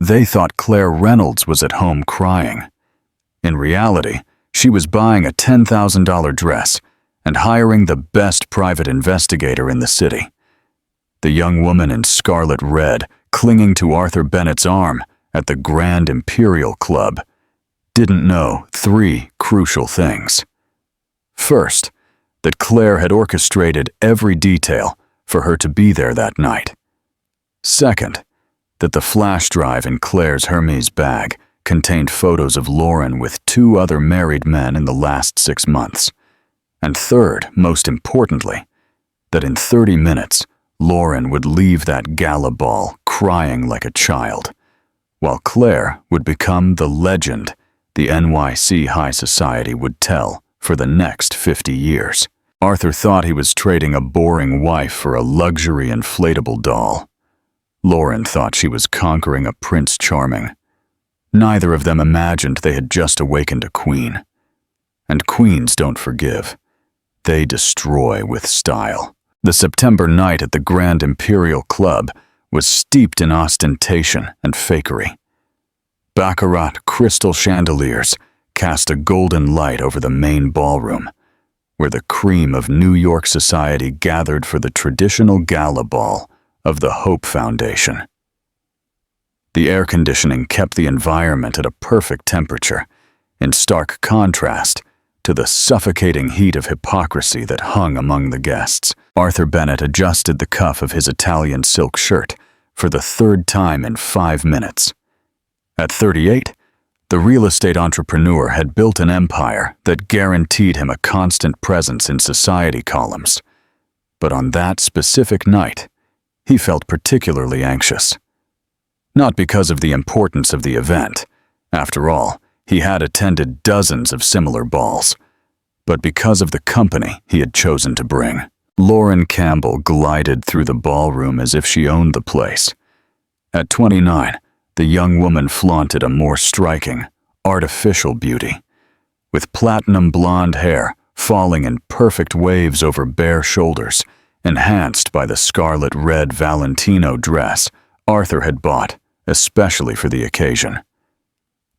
They thought Claire Reynolds was at home crying. In reality, she was buying a $10,000 dress and hiring the best private investigator in the city. The young woman in scarlet red, clinging to Arthur Bennett's arm at the Grand Imperial Club, didn't know three crucial things. First, that Claire had orchestrated every detail for her to be there that night. Second, that the flash drive in Claire's Hermes bag contained photos of Lauren with 2 other married men in the last 6 months. And third, most importantly, that in 30 minutes, Lauren would leave that gala ball crying like a child, while Claire would become the legend the NYC high society would tell for the next 50 years. Arthur thought he was trading a boring wife for a luxury inflatable doll. Lauren thought she was conquering a Prince Charming. Neither of them imagined they had just awakened a queen. And queens don't forgive. They destroy with style. The September night at the Grand Imperial Club was steeped in ostentation and fakery. Baccarat crystal chandeliers cast a golden light over the main ballroom, where the cream of New York society gathered for the traditional gala ball of the Hope Foundation. The air conditioning kept the environment at a perfect temperature, in stark contrast to the suffocating heat of hypocrisy that hung among the guests. Arthur Bennett adjusted the cuff of his Italian silk shirt for the 3rd time in 5 minutes. At 38, the real estate entrepreneur had built an empire that guaranteed him a constant presence in society columns. But on that specific night, he felt particularly anxious. Not because of the importance of the event. After all, he had attended dozens of similar balls, but because of the company he had chosen to bring. Lauren Campbell glided through the ballroom as if she owned the place. At 29, the young woman flaunted a more striking, artificial beauty, with platinum blonde hair falling in perfect waves over bare shoulders, enhanced by the scarlet red Valentino dress Arthur had bought especially for the occasion.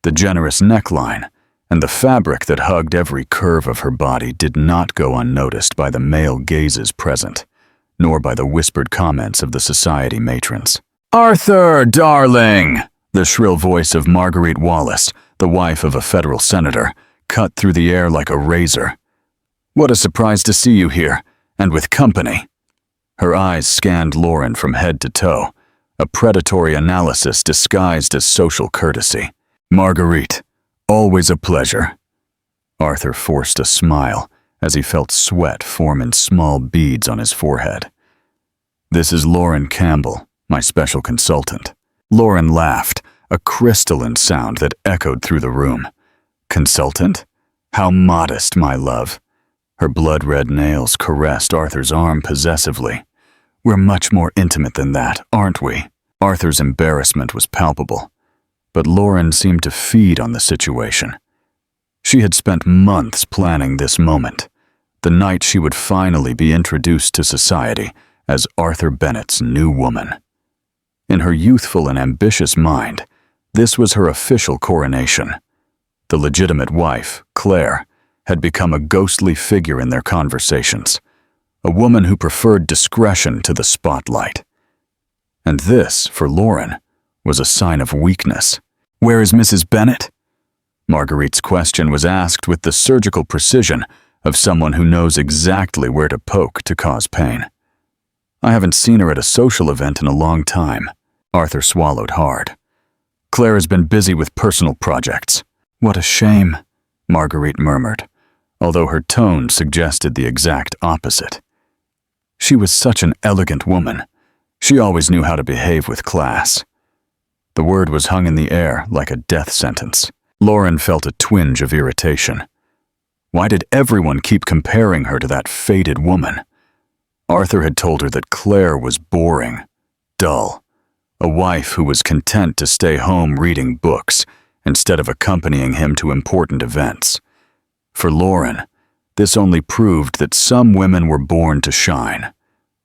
The generous neckline and the fabric that hugged every curve of her body did not go unnoticed by the male gazes present, nor by the whispered comments of the society matrons. "Arthur, darling!" The shrill voice of Marguerite Wallace, the wife of a federal senator, cut through the air like a razor. "What a surprise to see you here, and with company." Her eyes scanned Lauren from head to toe, a predatory analysis disguised as social courtesy. "Marguerite, always a pleasure." Arthur forced a smile as he felt sweat form in small beads on his forehead. "This is Lauren Campbell, my special consultant." Lauren laughed, a crystalline sound that echoed through the room. "Consultant? How modest, my love." Her blood-red nails caressed Arthur's arm possessively. "We're much more intimate than that, aren't we?" Arthur's embarrassment was palpable, but Lauren seemed to feed on the situation. She had spent months planning this moment, the night she would finally be introduced to society as Arthur Bennett's new woman. In her youthful and ambitious mind, this was her official coronation. The legitimate wife, Claire, had become a ghostly figure in their conversations, a woman who preferred discretion to the spotlight. And this, for Lauren, was a sign of weakness. "Where is Mrs. Bennett?" Marguerite's question was asked with the surgical precision of someone who knows exactly where to poke to cause pain. "I haven't seen her at a social event in a long time." Arthur swallowed hard. "Claire has been busy with personal projects." "What a shame," Marguerite murmured, although her tone suggested the exact opposite. She was such an elegant woman. She always knew how to behave with class. The word was hung in the air like a death sentence. Lauren felt a twinge of irritation. Why did everyone keep comparing her to that faded woman? Arthur had told her that Claire was boring, dull, a wife who was content to stay home reading books instead of accompanying him to important events. For Lauren, this only proved that some women were born to shine,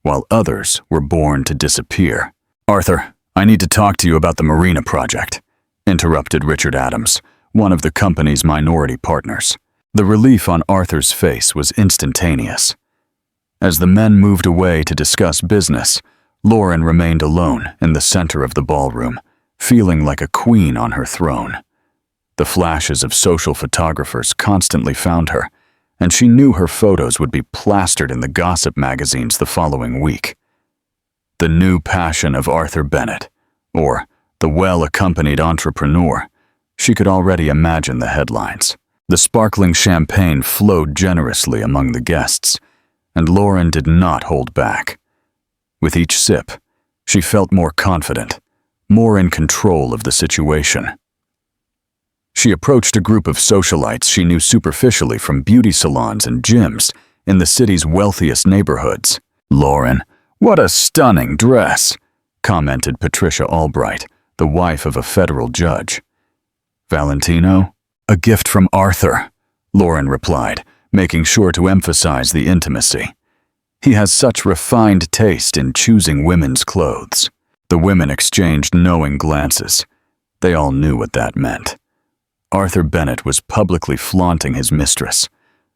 while others were born to disappear. "Arthur, "I need to talk to you about the marina project," interrupted Richard Adams, one of the company's minority partners. The relief on Arthur's face was instantaneous. As the men moved away to discuss business, Lauren remained alone in the center of the ballroom, feeling like a queen on her throne. The flashes of social photographers constantly found her, and she knew her photos would be plastered in the gossip magazines the following week. The new passion of Arthur Bennett, or the well-accompanied entrepreneur, she could already imagine the headlines. The sparkling champagne flowed generously among the guests, and Lauren did not hold back. With each sip, she felt more confident, more in control of the situation. She approached a group of socialites she knew superficially from beauty salons and gyms in the city's wealthiest neighborhoods. "Lauren, what a stunning dress," commented Patricia Albright, the wife of a federal judge. "Valentino? A gift from Arthur," Lauren replied, making sure to emphasize the intimacy. "He has such refined taste in choosing women's clothes." The women exchanged knowing glances. They all knew what that meant. Arthur Bennett was publicly flaunting his mistress,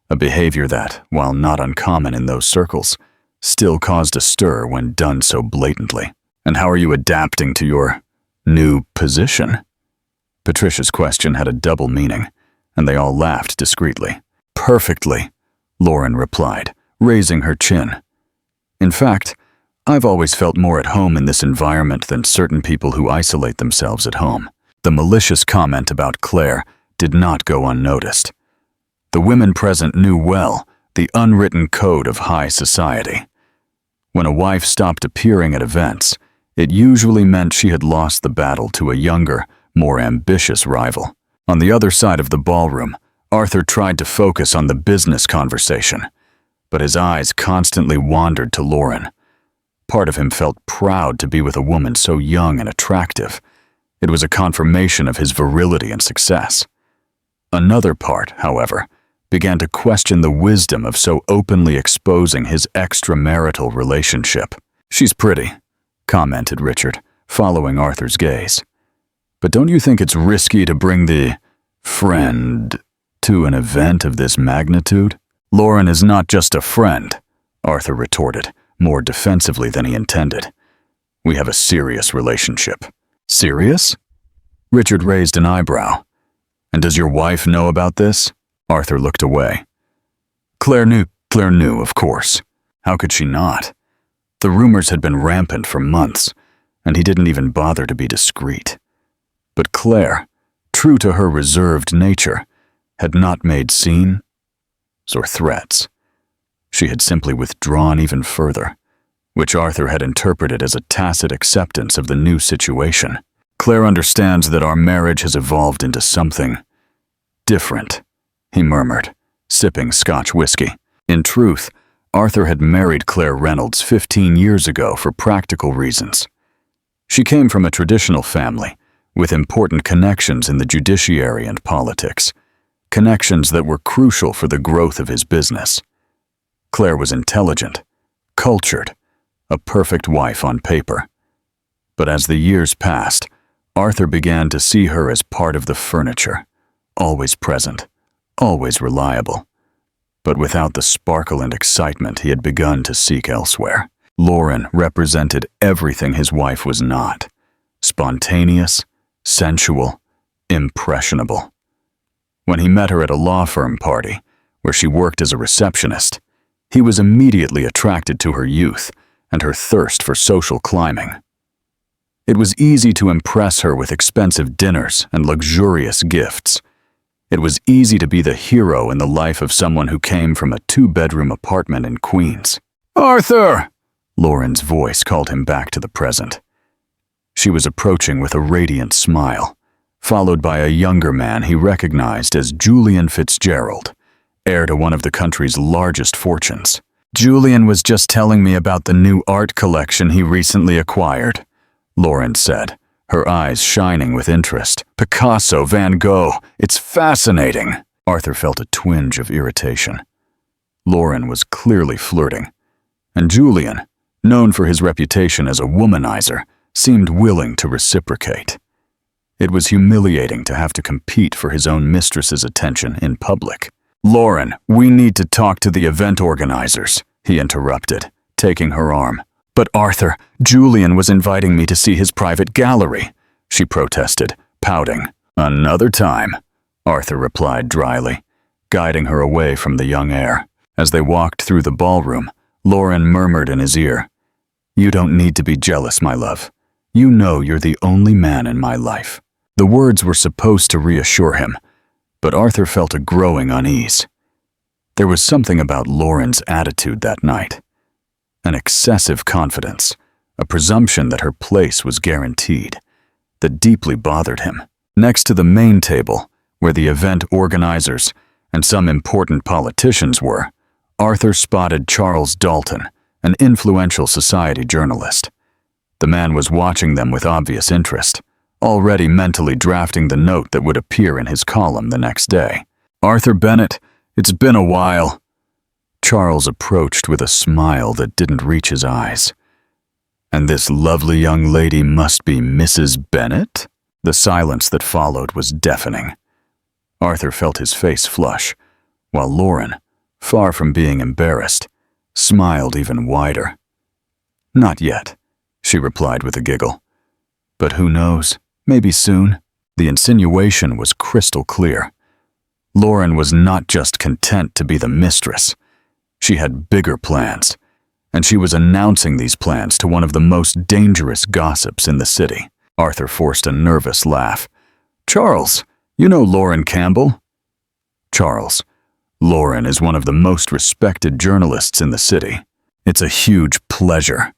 a behavior that, while not uncommon in those circles, still caused a stir when done so blatantly. "And how are you adapting to your new position?" Patricia's question had a double meaning, and they all laughed discreetly. "Perfectly," Lauren replied, raising her chin. "In fact, I've always felt more at home in this environment than certain people who isolate themselves at home." The malicious comment about Claire did not go unnoticed. The women present knew well the unwritten code of high society. When a wife stopped appearing at events, it usually meant she had lost the battle to a younger, more ambitious rival. On the other side of the ballroom, Arthur tried to focus on the business conversation, but his eyes constantly wandered to Lauren. Part of him felt proud to be with a woman so young and attractive. It was a confirmation of his virility and success. Another part, however, began to question the wisdom of so openly exposing his extramarital relationship. "She's pretty," commented Richard, following Arthur's gaze. "But don't you think it's risky to bring the friend to an event of this magnitude?" "Lauren is not just a friend," Arthur retorted, more defensively than he intended. "We have a serious relationship." "Serious?" Richard raised an eyebrow. "And does your wife know about this?" Arthur looked away. Claire knew, of course. How could she not? The rumors had been rampant for months, and he didn't even bother to be discreet. But Claire, true to her reserved nature, had not made scenes or threats. She had simply withdrawn even further, which Arthur had interpreted as a tacit acceptance of the new situation. "Claire understands that our marriage has evolved into something different," he murmured, sipping Scotch whiskey. In truth, Arthur had married Claire Reynolds 15 years ago for practical reasons. She came from a traditional family, with important connections in the judiciary and politics, connections that were crucial for the growth of his business. Claire was intelligent, cultured, a perfect wife on paper. But as the years passed, Arthur began to see her as part of the furniture, always present, always reliable, but without the sparkle and excitement he had begun to seek elsewhere. Lauren represented everything his wife was not: spontaneous, sensual, impressionable. When he met her at a law firm party, where she worked as a receptionist, he was immediately attracted to her youth and her thirst for social climbing. It was easy to impress her with expensive dinners and luxurious gifts. It was easy to be the hero in the life of someone who came from a 2-bedroom apartment in Queens. "Arthur!" Lauren's voice called him back to the present. She was approaching with a radiant smile, followed by a younger man he recognized as Julian Fitzgerald, heir to one of the country's largest fortunes. "Julian was just telling me about the new art collection he recently acquired," Lauren said, her eyes shining with interest. "Picasso, Van Gogh, it's fascinating." Arthur felt a twinge of irritation. Lauren was clearly flirting, and Julian, known for his reputation as a womanizer, seemed willing to reciprocate. It was humiliating to have to compete for his own mistress's attention in public. "Lauren, we need to talk to the event organizers," he interrupted, taking her arm. "But Arthur, Julian was inviting me to see his private gallery," she protested, pouting. "Another time," Arthur replied dryly, guiding her away from the young heir. As they walked through the ballroom, Lauren murmured in his ear, "You don't need to be jealous, my love. You know you're the only man in my life." The words were supposed to reassure him, but Arthur felt a growing unease. There was something about Lauren's attitude that night. An excessive confidence, a presumption that her place was guaranteed, that deeply bothered him. Next to the main table, where the event organizers and some important politicians were, Arthur spotted Charles Dalton, an influential society journalist. The man was watching them with obvious interest, already mentally drafting the note that would appear in his column the next day. "Arthur Bennett, it's been a while." Charles approached with a smile that didn't reach his eyes. "And this lovely young lady must be Mrs. Bennett?" The silence that followed was deafening. Arthur felt his face flush, while Lauren, far from being embarrassed, smiled even wider. "Not yet," she replied with a giggle. "But who knows? Maybe soon." The insinuation was crystal clear. Lauren was not just content to be the mistress. She had bigger plans, and she was announcing these plans to one of the most dangerous gossips in the city. Arthur forced a nervous laugh. "Charles, you know Lauren Campbell?" "Charles, Lauren is one of the most respected journalists in the city." "It's a huge pleasure,"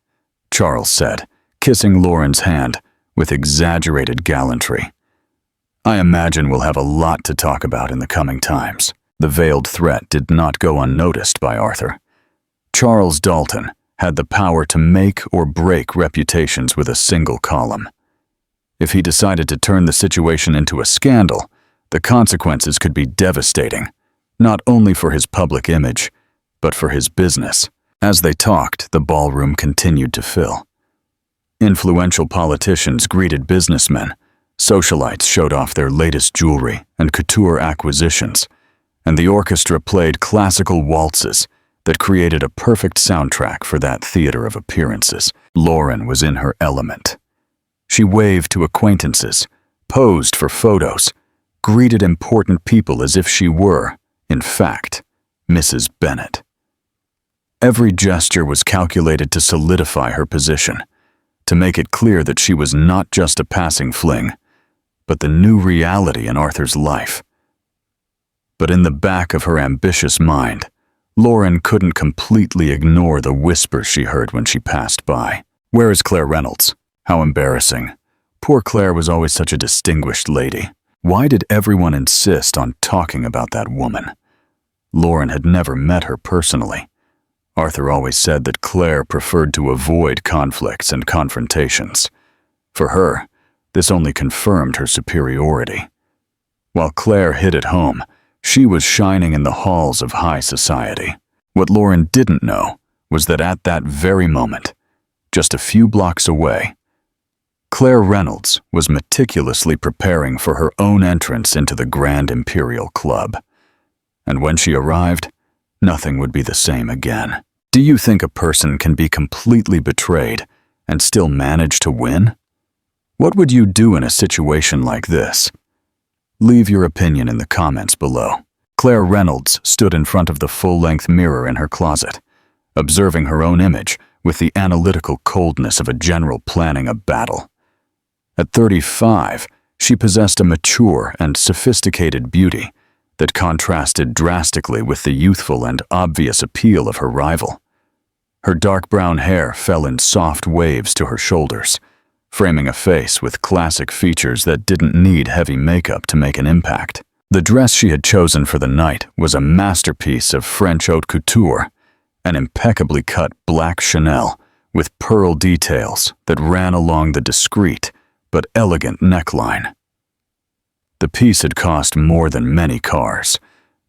Charles said, kissing Lauren's hand with exaggerated gallantry. "I imagine we'll have a lot to talk about in the coming times." The veiled threat did not go unnoticed by Arthur. Charles Dalton had the power to make or break reputations with a single column. If he decided to turn the situation into a scandal, the consequences could be devastating, not only for his public image, but for his business. As they talked, the ballroom continued to fill. Influential politicians greeted businessmen, socialites showed off their latest jewelry and couture acquisitions, and the orchestra played classical waltzes that created a perfect soundtrack for that theater of appearances. Lauren was in her element. She waved to acquaintances, posed for photos, greeted important people as if she were, in fact, Mrs. Bennett. Every gesture was calculated to solidify her position, to make it clear that she was not just a passing fling, but the new reality in Arthur's life. But in the back of her ambitious mind, Lauren couldn't completely ignore the whispers she heard when she passed by. "Where is Claire Reynolds? How embarrassing. Poor Claire was always such a distinguished lady. Why did everyone insist on talking about that woman?" Lauren had never met her personally. Arthur always said that Claire preferred to avoid conflicts and confrontations. For her, this only confirmed her superiority. While Claire hid at home, she was shining in the halls of high society. What Lauren didn't know was that at that very moment, just a few blocks away, Claire Reynolds was meticulously preparing for her own entrance into the Grand Imperial Club. And when she arrived, nothing would be the same again. Do you think a person can be completely betrayed and still manage to win? What would you do in a situation like this? Leave your opinion in the comments below. Claire Reynolds stood in front of the full-length mirror in her closet, observing her own image with the analytical coldness of a general planning a battle. At 35, she possessed a mature and sophisticated beauty that contrasted drastically with the youthful and obvious appeal of her rival. Her dark brown hair fell in soft waves to her shoulders, framing a face with classic features that didn't need heavy makeup to make an impact. The dress she had chosen for the night was a masterpiece of French haute couture, an impeccably cut black Chanel with pearl details that ran along the discreet but elegant neckline. The piece had cost more than many cars,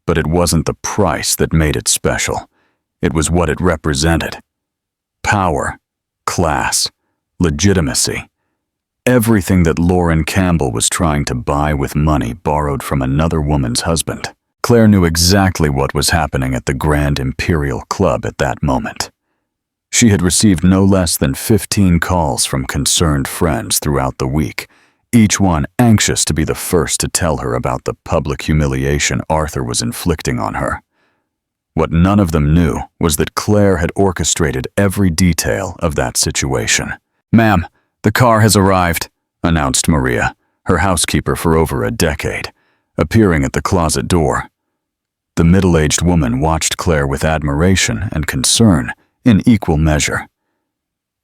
but it wasn't the price that made it special. It was what it represented: power, class, legitimacy, Everything that Lauren Campbell was trying to buy with money borrowed from another woman's husband. Claire knew exactly what was happening at the Grand Imperial Club at that moment. She had received no less than 15 calls from concerned friends throughout the week, each one anxious to be the first to tell her about the public humiliation Arthur was inflicting on her. What none of them knew was that Claire had orchestrated every detail of that situation. "Ma'am, the car has arrived," announced Maria, her housekeeper for over a decade, appearing at the closet door. The middle-aged woman watched Claire with admiration and concern in equal measure.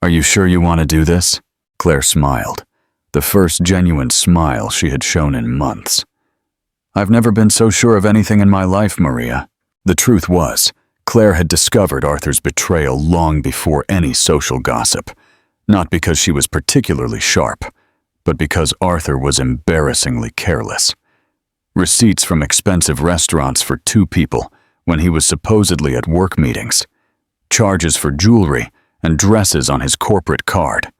"Are you sure you want to do this?" Claire smiled, the first genuine smile she had shown in months. "I've never been so sure of anything in my life, Maria." The truth was, Claire had discovered Arthur's betrayal long before any social gossip, not because she was particularly sharp, but because Arthur was embarrassingly careless. Receipts from expensive restaurants for 2 people when he was supposedly at work meetings, charges for jewelry and dresses on his corporate card,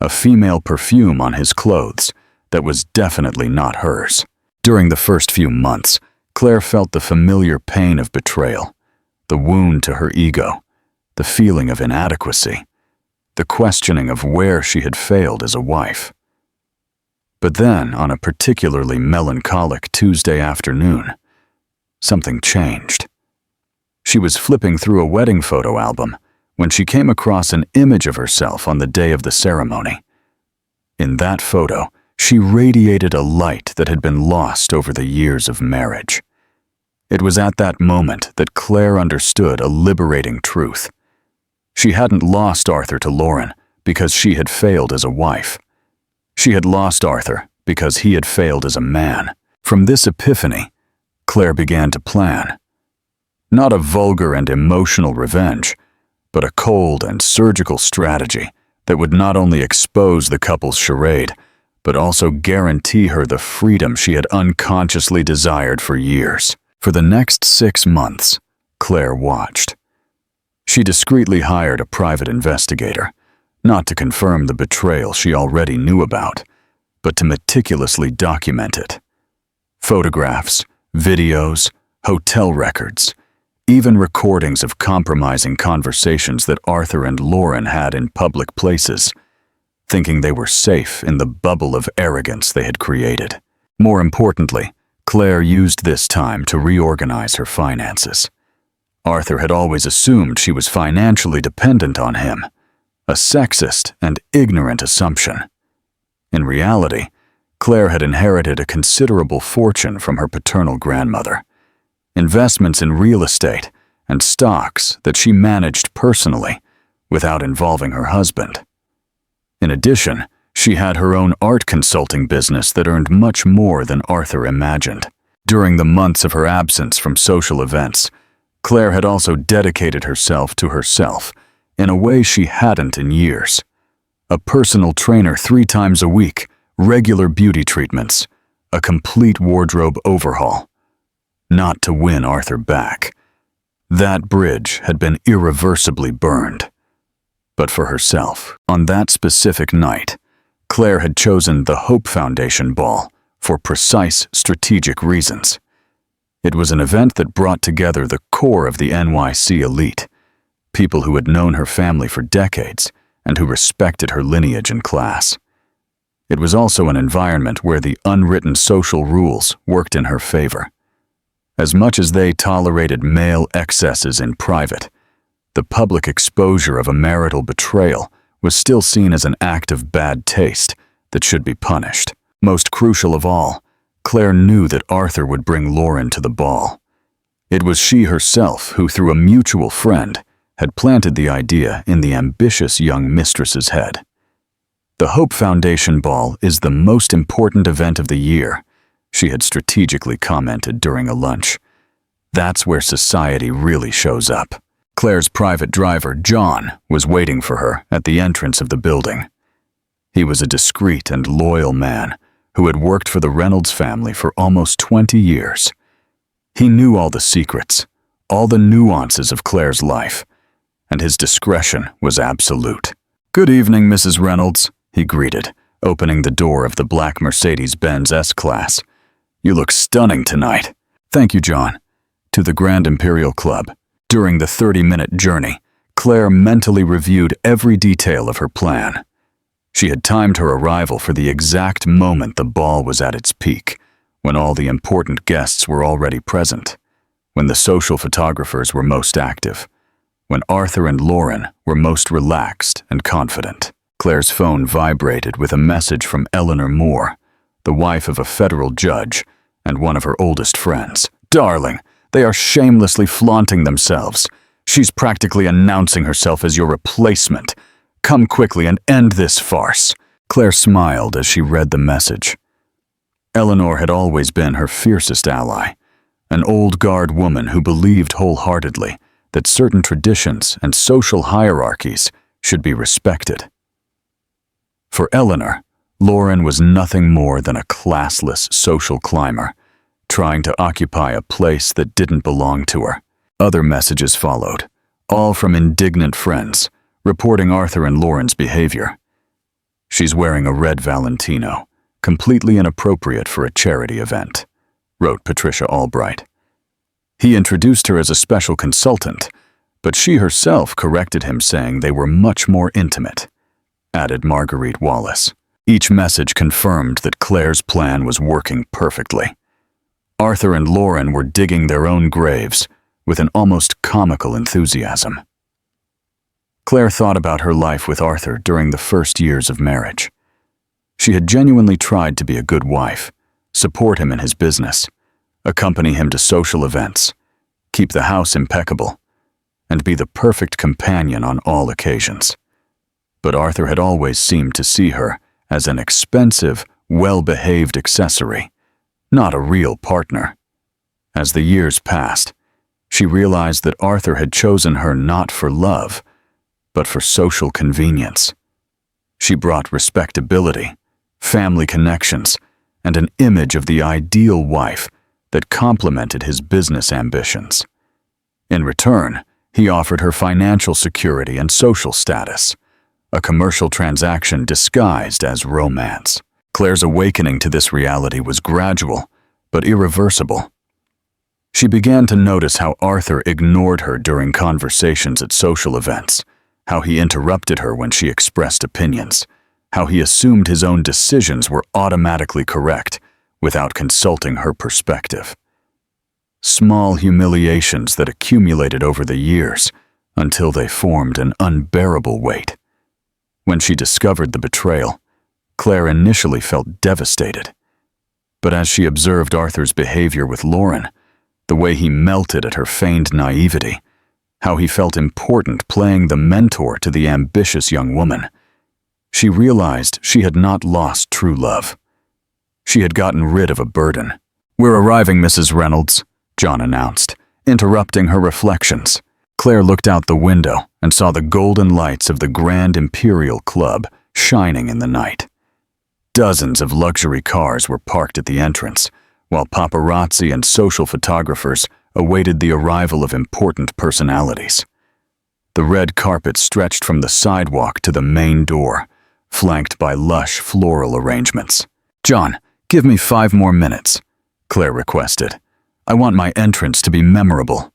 a female perfume on his clothes that was definitely not hers. During the first few months, Claire felt the familiar pain of betrayal, the wound to her ego, the feeling of inadequacy, the questioning of where she had failed as a wife. But then, on a particularly melancholic Tuesday afternoon, something changed. She was flipping through a wedding photo album when she came across an image of herself on the day of the ceremony. In that photo, she radiated a light that had been lost over the years of marriage. It was at that moment that Claire understood a liberating truth. She hadn't lost Arthur to Lauren because she had failed as a wife. She had lost Arthur because he had failed as a man. From this epiphany, Claire began to plan. Not a vulgar and emotional revenge, but a cold and surgical strategy that would not only expose the couple's charade, but also guarantee her the freedom she had unconsciously desired for years. For the next 6 months, Claire watched. She discreetly hired a private investigator, not to confirm the betrayal she already knew about, but to meticulously document it. Photographs, videos, hotel records, even recordings of compromising conversations that Arthur and Lauren had in public places, thinking they were safe in the bubble of arrogance they had created. More importantly, Claire used this time to reorganize her finances. Arthur had always assumed she was financially dependent on him, a sexist and ignorant assumption. In reality, Claire had inherited a considerable fortune from her paternal grandmother, investments in real estate and stocks that she managed personally without involving her husband. In addition, she had her own art consulting business that earned much more than Arthur imagined. During the months of her absence from social events, Claire had also dedicated herself to herself in a way she hadn't in years. A personal trainer 3 times a week, regular beauty treatments, a complete wardrobe overhaul. Not to win Arthur back. That bridge had been irreversibly burned. But for herself, on that specific night, Claire had chosen the Hope Foundation ball for precise strategic reasons. It was an event that brought together the core of the NYC elite, people who had known her family for decades and who respected her lineage and class. It was also an environment where the unwritten social rules worked in her favor. As much as they tolerated male excesses in private, the public exposure of a marital betrayal was still seen as an act of bad taste that should be punished. Most crucial of all, Claire knew that Arthur would bring Lauren to the ball. It was she herself who, through a mutual friend, had planted the idea in the ambitious young mistress's head. The Hope Foundation ball is the most important event of the year, she had strategically commented during a lunch. That's where society really shows up. Claire's private driver, John, was waiting for her at the entrance of the building. He was a discreet and loyal man who had worked for the Reynolds family for almost 20 years. He knew all the secrets, all the nuances of Claire's life, and his discretion was absolute. "Good evening, Mrs. Reynolds," he greeted, opening the door of the black Mercedes-Benz S-Class. "You look stunning tonight." "Thank you, John." To the Grand Imperial Club. During the 30-minute journey, Claire mentally reviewed every detail of her plan. She had timed her arrival for the exact moment the ball was at its peak, when all the important guests were already present, when the social photographers were most active, when Arthur and Lauren were most relaxed and confident. Claire's phone vibrated with a message from Eleanor Moore, the wife of a federal judge and one of her oldest friends. "Darling, they are shamelessly flaunting themselves. She's practically announcing herself as your replacement. Come quickly and end this farce." Claire smiled as she read the message. Eleanor had always been her fiercest ally, an old guard woman who believed wholeheartedly that certain traditions and social hierarchies should be respected. For Eleanor, Lauren was nothing more than a classless social climber, trying to occupy a place that didn't belong to her. Other messages followed, all from indignant friends, reporting Arthur and Lauren's behavior. "She's wearing a red Valentino, completely inappropriate for a charity event," wrote Patricia Albright. He introduced her as a special consultant, but she herself corrected him, saying they were much more intimate, added Marguerite Wallace. Each message confirmed that Claire's plan was working perfectly. Arthur and Lauren were digging their own graves with an almost comical enthusiasm. Claire thought about her life with Arthur during the first years of marriage. She had genuinely tried to be a good wife, support him in his business, accompany him to social events, keep the house impeccable, and be the perfect companion on all occasions. But Arthur had always seemed to see her as an expensive, well-behaved accessory, not a real partner. As the years passed, she realized that Arthur had chosen her not for love, but for social convenience. She brought respectability, family connections, and an image of the ideal wife that complemented his business ambitions. In return, he offered her financial security and social status, a commercial transaction disguised as romance. Claire's awakening to this reality was gradual, but irreversible. She began to notice how Arthur ignored her during conversations at social events, how he interrupted her when she expressed opinions, how he assumed his own decisions were automatically correct without consulting her perspective. Small humiliations that accumulated over the years until they formed an unbearable weight. When she discovered the betrayal, Claire initially felt devastated. But as she observed Arthur's behavior with Lauren, the way he melted at her feigned naivety, how he felt important playing the mentor to the ambitious young woman, she realized she had not lost true love. She had gotten rid of a burden. "We're arriving, Mrs. Reynolds," John announced, interrupting her reflections. Claire looked out the window and saw the golden lights of the Grand Imperial Club shining in the night. Dozens of luxury cars were parked at the entrance, while paparazzi and social photographers awaited the arrival of important personalities. The red carpet stretched from the sidewalk to the main door, flanked by lush floral arrangements. "John, give me 5 more minutes," Claire requested. "I want my entrance to be memorable."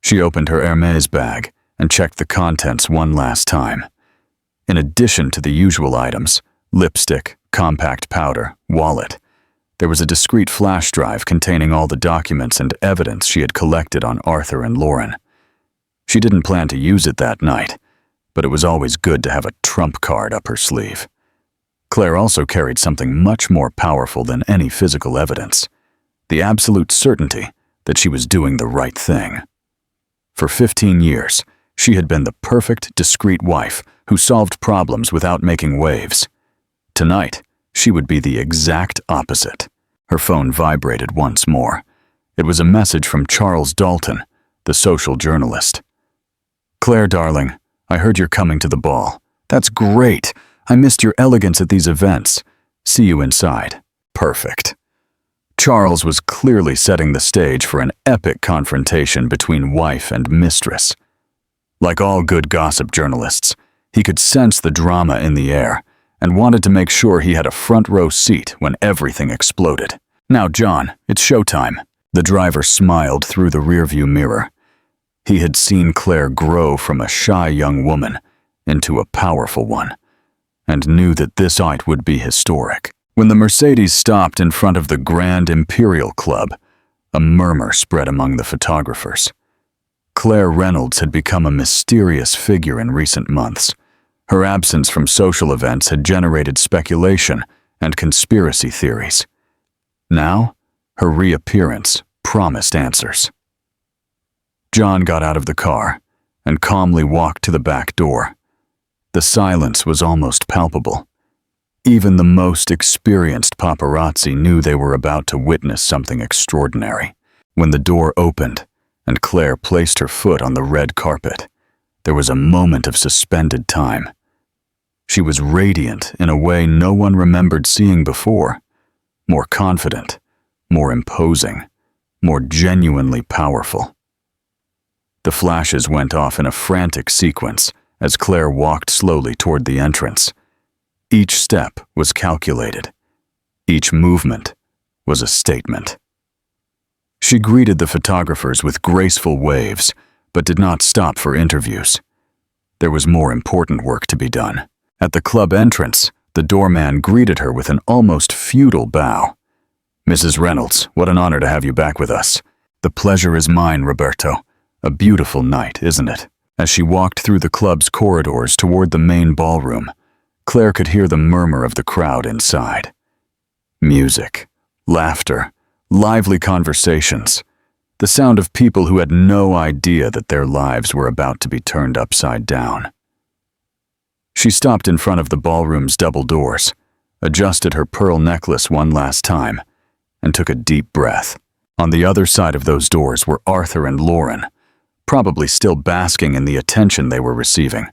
She opened her Hermès bag and checked the contents one last time. In addition to the usual items, lipstick, compact powder, wallet, there was a discreet flash drive containing all the documents and evidence she had collected on Arthur and Lauren. She didn't plan to use it that night, but it was always good to have a trump card up her sleeve. Claire also carried something much more powerful than any physical evidence: the absolute certainty that she was doing the right thing. For 15 years, she had been the perfect, discreet wife who solved problems without making waves. Tonight, she would be the exact opposite. Her phone vibrated once more. It was a message from Charles Dalton, the social journalist. "Claire, darling, I heard you're coming to the ball. That's great. I missed your elegance at these events. See you inside." Perfect. Charles was clearly setting the stage for an epic confrontation between wife and mistress. Like all good gossip journalists, he could sense the drama in the air and wanted to make sure he had a front row seat when everything exploded. "Now, John, it's showtime." The driver smiled through the rearview mirror. He had seen Claire grow from a shy young woman into a powerful one, and knew that this night would be historic. When the Mercedes stopped in front of the Grand Imperial Club, a murmur spread among the photographers. Claire Reynolds had become a mysterious figure in recent months. Her absence from social events had generated speculation and conspiracy theories. Now, her reappearance promised answers. John got out of the car and calmly walked to the back door. The silence was almost palpable. Even the most experienced paparazzi knew they were about to witness something extraordinary. When the door opened and Claire placed her foot on the red carpet, there was a moment of suspended time. She was radiant in a way no one remembered seeing before. More confident, more imposing, more genuinely powerful. The flashes went off in a frantic sequence as Claire walked slowly toward the entrance. Each step was calculated. Each movement was a statement. She greeted the photographers with graceful waves, but did not stop for interviews. There was more important work to be done. At the club entrance, the doorman greeted her with an almost feudal bow. "Mrs. Reynolds, what an honor to have you back with us." "The pleasure is mine, Roberto. A beautiful night, isn't it?" As she walked through the club's corridors toward the main ballroom, Claire could hear the murmur of the crowd inside. Music, laughter, lively conversations, the sound of people who had no idea that their lives were about to be turned upside down. She stopped in front of the ballroom's double doors, adjusted her pearl necklace one last time, and took a deep breath. On the other side of those doors were Arthur and Lauren, probably still basking in the attention they were receiving,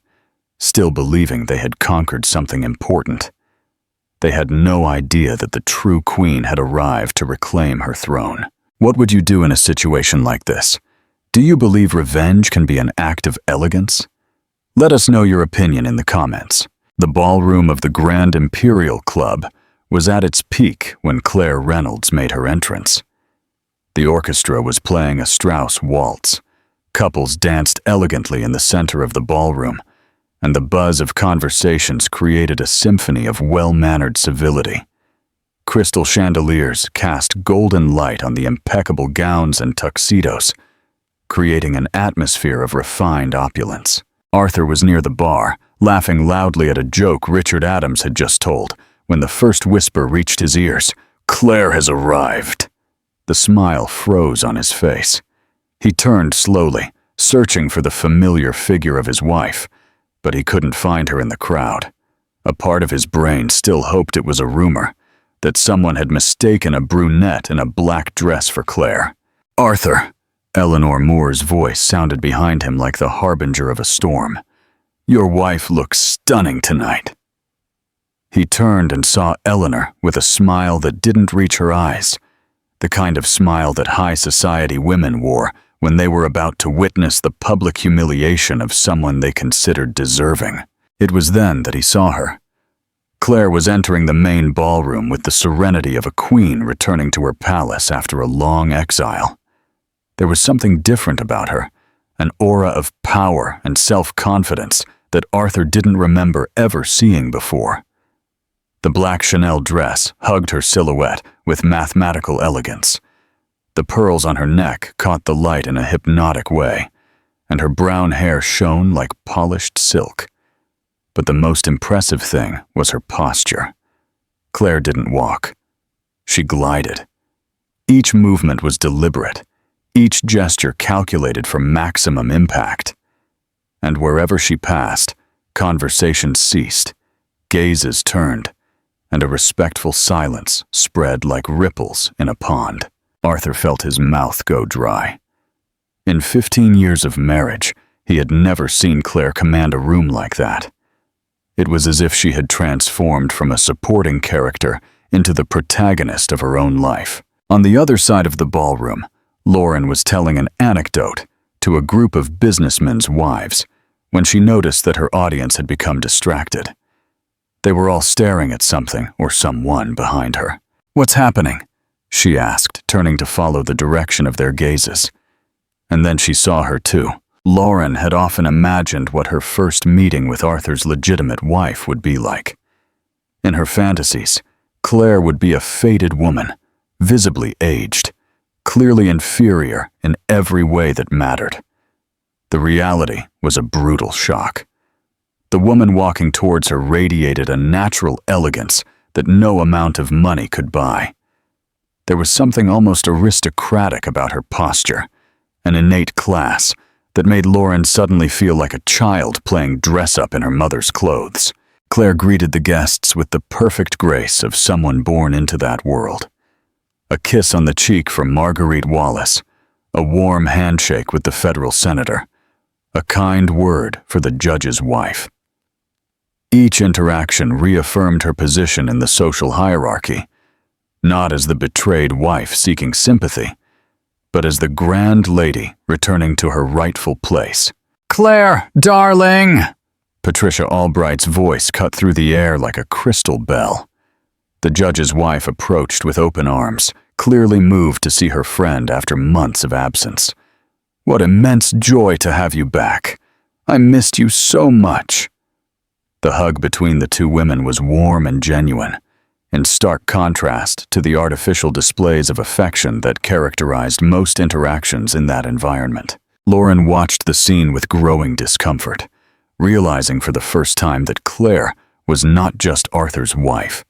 still believing they had conquered something important. They had no idea that the true queen had arrived to reclaim her throne. What would you do in a situation like this? Do you believe revenge can be an act of elegance? Let us know your opinion in the comments. The ballroom of the Grand Imperial Club was at its peak when Claire Reynolds made her entrance. The orchestra was playing a Strauss waltz. Couples danced elegantly in the center of the ballroom, and the buzz of conversations created a symphony of well-mannered civility. Crystal chandeliers cast golden light on the impeccable gowns and tuxedos, creating an atmosphere of refined opulence. Arthur was near the bar, laughing loudly at a joke Richard Adams had just told, when the first whisper reached his ears. "Claire has arrived." The smile froze on his face. He turned slowly, searching for the familiar figure of his wife, but he couldn't find her in the crowd. A part of his brain still hoped it was a rumor, that someone had mistaken a brunette in a black dress for Claire. "Arthur," Eleanor Moore's voice sounded behind him like the harbinger of a storm. "Your wife looks stunning tonight." He turned and saw Eleanor with a smile that didn't reach her eyes, the kind of smile that high society women wore when they were about to witness the public humiliation of someone they considered deserving. It was then that he saw her. Claire was entering the main ballroom with the serenity of a queen returning to her palace after a long exile. There was something different about her, an aura of power and self-confidence that Arthur didn't remember ever seeing before. The black Chanel dress hugged her silhouette with mathematical elegance. The pearls on her neck caught the light in a hypnotic way, and her brown hair shone like polished silk. But the most impressive thing was her posture. Claire didn't walk. She glided. Each movement was deliberate, each gesture calculated for maximum impact. And wherever she passed, conversations ceased, gazes turned, and a respectful silence spread like ripples in a pond. Arthur felt his mouth go dry. In 15 years of marriage, he had never seen Claire command a room like that. It was as if she had transformed from a supporting character into the protagonist of her own life. On the other side of the ballroom, Lauren was telling an anecdote to a group of businessmen's wives when she noticed that her audience had become distracted. They were all staring at something or someone behind her. "What's happening?" she asked, turning to follow the direction of their gazes. And then she saw her too. Lauren had often imagined what her first meeting with Arthur's legitimate wife would be like. In her fantasies, Claire would be a faded woman, visibly aged, clearly inferior in every way that mattered. The reality was a brutal shock. The woman walking towards her radiated a natural elegance that no amount of money could buy. There was something almost aristocratic about her posture, an innate class that made Lauren suddenly feel like a child playing dress-up in her mother's clothes. Claire greeted the guests with the perfect grace of someone born into that world. A kiss on the cheek from Marguerite Wallace, a warm handshake with the federal senator, a kind word for the judge's wife. Each interaction reaffirmed her position in the social hierarchy, not as the betrayed wife seeking sympathy, but as the grand lady returning to her rightful place. "Claire, darling!" Patricia Albright's voice cut through the air like a crystal bell. The judge's wife approached with open arms, clearly moved to see her friend after months of absence. "What immense joy to have you back. I missed you so much." The hug between the two women was warm and genuine, in stark contrast to the artificial displays of affection that characterized most interactions in that environment. Lauren watched the scene with growing discomfort, realizing for the first time that Claire was not just Arthur's wife.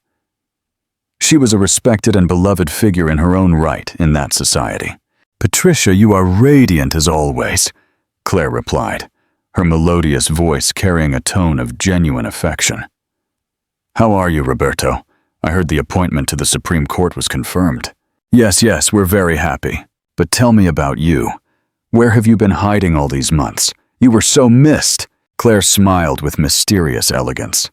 She was a respected and beloved figure in her own right in that society. "Patricia, you are radiant as always," Claire replied, her melodious voice carrying a tone of genuine affection. "How are you, Roberto? I heard the appointment to the Supreme Court was confirmed." Yes, we're very happy. But tell me about you. Where have you been hiding all these months? You were so missed." Claire smiled with mysterious elegance.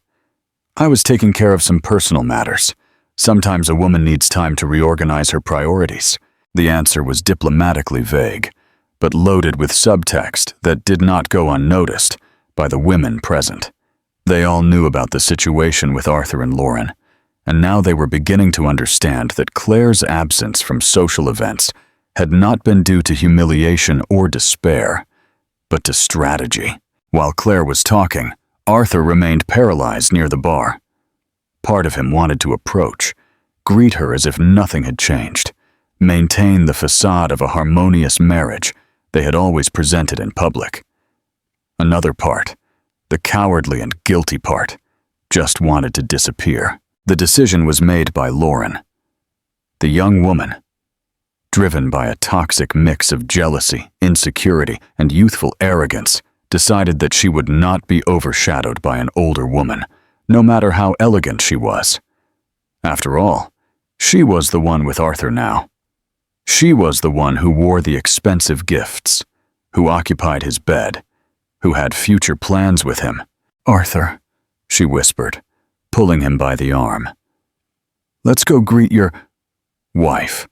"I was taking care of some personal matters. Sometimes a woman needs time to reorganize her priorities." The answer was diplomatically vague, but loaded with subtext that did not go unnoticed by the women present. They all knew about the situation with Arthur and Lauren, and now they were beginning to understand that Claire's absence from social events had not been due to humiliation or despair, but to strategy. While Claire was talking, Arthur remained paralyzed near the bar. Part of him wanted to approach, greet her as if nothing had changed, maintain the facade of a harmonious marriage they had always presented in public. Another part, the cowardly and guilty part, just wanted to disappear. The decision was made by Lauren. The young woman, driven by a toxic mix of jealousy, insecurity, and youthful arrogance, decided that she would not be overshadowed by an older woman, no matter how elegant she was. After all, she was the one with Arthur now. She was the one who wore the expensive gifts, who occupied his bed, who had future plans with him. "Arthur," she whispered, pulling him by the arm. "Let's go greet your wife.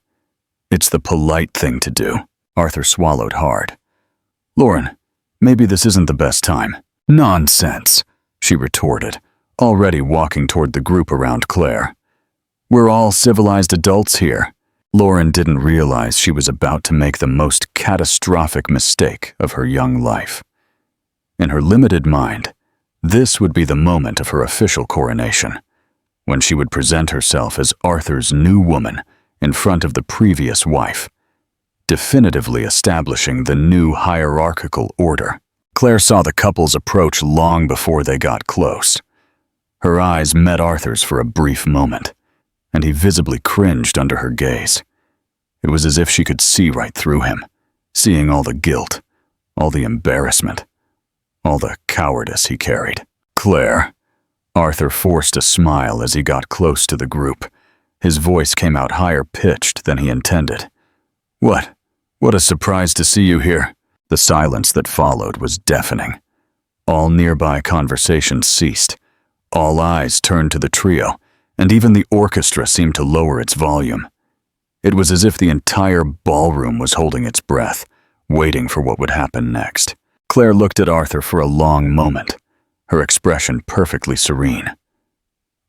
It's the polite thing to do." Arthur swallowed hard. "Lauren, maybe this isn't the best time." "Nonsense," she retorted, already walking toward the group around Claire. "We're all civilized adults here." Lauren didn't realize she was about to make the most catastrophic mistake of her young life. In her limited mind, this would be the moment of her official coronation, when she would present herself as Arthur's new woman in front of the previous wife, definitively establishing the new hierarchical order. Claire saw the couple's approach long before they got close. Her eyes met Arthur's for a brief moment, and he visibly cringed under her gaze. It was as if she could see right through him, seeing all the guilt, all the embarrassment, all the cowardice he carried. "Claire," Arthur forced a smile as he got close to the group. His voice came out higher-pitched than he intended. What a surprise to see you here." The silence that followed was deafening. All nearby conversations ceased. All eyes turned to the trio, and even the orchestra seemed to lower its volume. It was as if the entire ballroom was holding its breath, waiting for what would happen next. Claire looked at Arthur for a long moment, her expression perfectly serene.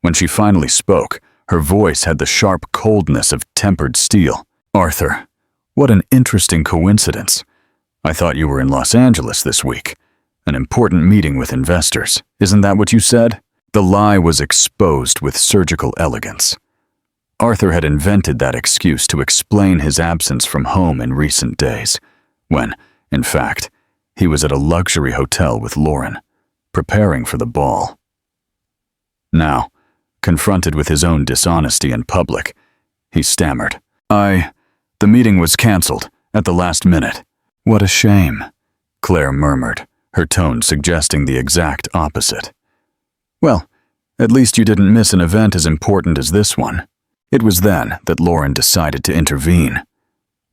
When she finally spoke, her voice had the sharp coldness of tempered steel. "Arthur, what an interesting coincidence. I thought you were in Los Angeles this week. An important meeting with investors. Isn't that what you said?" The lie was exposed with surgical elegance. Arthur had invented that excuse to explain his absence from home in recent days, when, in fact, he was at a luxury hotel with Lauren, preparing for the ball. Now, confronted with his own dishonesty in public, he stammered, The meeting was cancelled at the last minute." "What a shame," Claire murmured, her tone suggesting the exact opposite. "Well, at least you didn't miss an event as important as this one." It was then that Lauren decided to intervene.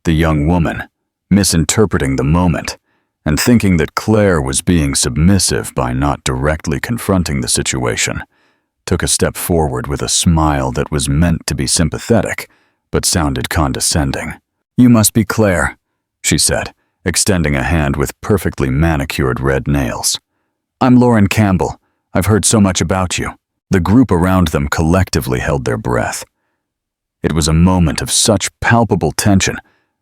The young woman, misinterpreting the moment and thinking that Claire was being submissive by not directly confronting the situation, took a step forward with a smile that was meant to be sympathetic, but sounded condescending. "You must be Claire," she said, extending a hand with perfectly manicured red nails. "I'm Lauren Campbell. I've heard so much about you." The group around them collectively held their breath. It was a moment of such palpable tension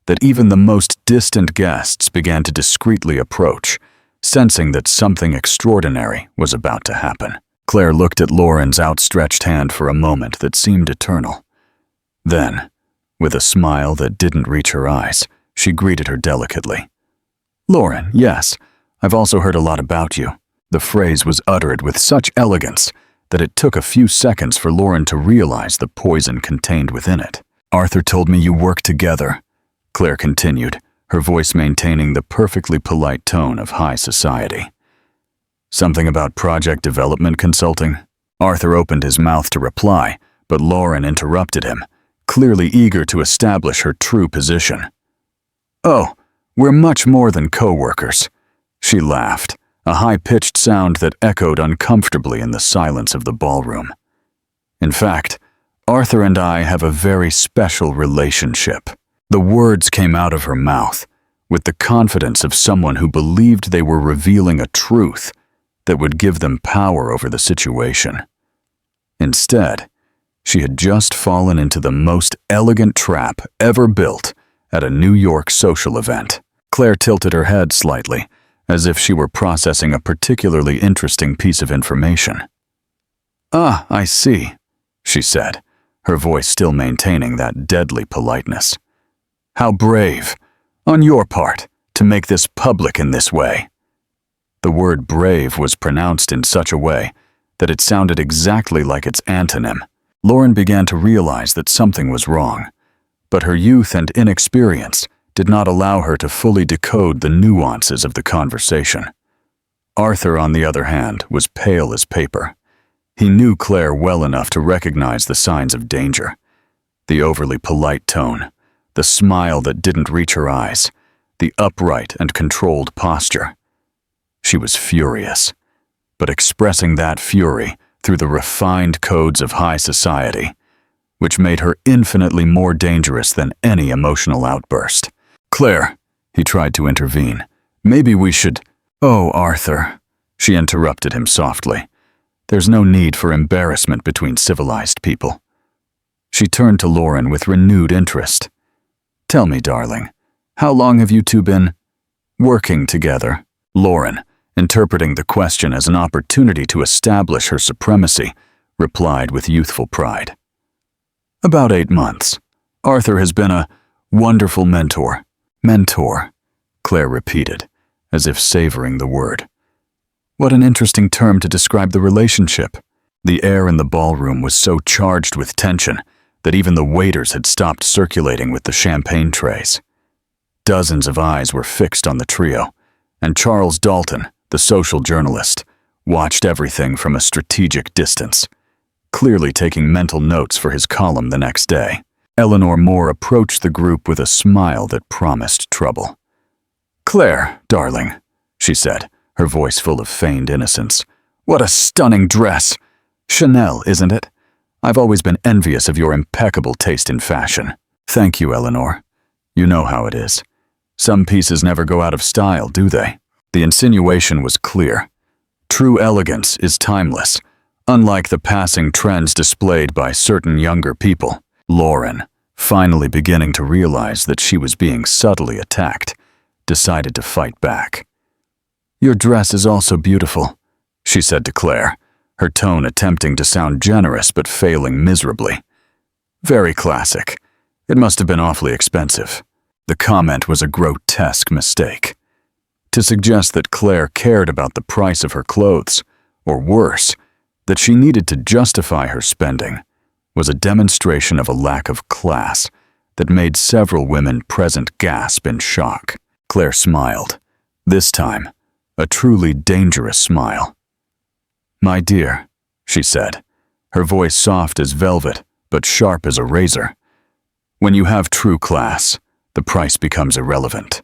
that even the most distant guests began to discreetly approach, sensing that something extraordinary was about to happen. Claire looked at Lauren's outstretched hand for a moment that seemed eternal. Then, with a smile that didn't reach her eyes, she greeted her delicately. "Lauren, yes, I've also heard a lot about you." The phrase was uttered with such elegance that it took a few seconds for Lauren to realize the poison contained within it. "Arthur told me you work together," Claire continued, her voice maintaining the perfectly polite tone of high society. "Something about project development consulting?" Arthur opened his mouth to reply, but Lauren interrupted him, clearly eager to establish her true position. "Oh, we're much more than co-workers," she laughed, a high-pitched sound that echoed uncomfortably in the silence of the ballroom. "In fact, Arthur and I have a very special relationship." The words came out of her mouth with the confidence of someone who believed they were revealing a truth that would give them power over the situation. Instead, she had just fallen into the most elegant trap ever built at a New York social event. Claire tilted her head slightly, as if she were processing a particularly interesting piece of information. "Ah, I see," she said, her voice still maintaining that deadly politeness. "How brave, on your part, to make this public in this way." The word brave was pronounced in such a way that it sounded exactly like its antonym. Lauren began to realize that something was wrong, but her youth and inexperience did not allow her to fully decode the nuances of the conversation. Arthur, on the other hand, was pale as paper. He knew Claire well enough to recognize the signs of danger. The overly polite tone, the smile that didn't reach her eyes, the upright and controlled posture. She was furious, but expressing that fury through the refined codes of high society, which made her infinitely more dangerous than any emotional outburst. "Claire," he tried to intervene, "maybe we should—" "Oh, Arthur," she interrupted him softly. "There's no need for embarrassment between civilized people." She turned to Lauren with renewed interest. "Tell me, darling, how long have you two been working together?" Lauren, interpreting the question as an opportunity to establish her supremacy, replied with youthful pride. "About 8 months. Arthur has been a wonderful mentor." "Mentor," Claire repeated, as if savoring the word. "What an interesting term to describe the relationship." The air in the ballroom was so charged with tension that even the waiters had stopped circulating with the champagne trays. Dozens of eyes were fixed on the trio, and Charles Dalton, the social journalist, watched everything from a strategic distance, clearly taking mental notes for his column the next day. Eleanor Moore approached the group with a smile that promised trouble. "Claire, darling," she said, her voice full of feigned innocence. "What a stunning dress! Chanel, isn't it? I've always been envious of your impeccable taste in fashion." "Thank you, Eleanor. You know how it is. Some pieces never go out of style, do they?" The insinuation was clear. True elegance is timeless, Unlike the passing trends displayed by certain younger people, Lauren, finally beginning to realize that she was being subtly attacked, decided to fight back. "Your dress is also beautiful," she said to Claire, her tone attempting to sound generous but failing miserably. "Very classic. It must have been awfully expensive." The comment was a grotesque mistake. To suggest that Claire cared about the price of her clothes, or worse, that she needed to justify her spending, was a demonstration of a lack of class that made several women present gasp in shock. Claire smiled, this time a truly dangerous smile. "My dear," she said, her voice soft as velvet but sharp as a razor, "when you have true class, the price becomes irrelevant.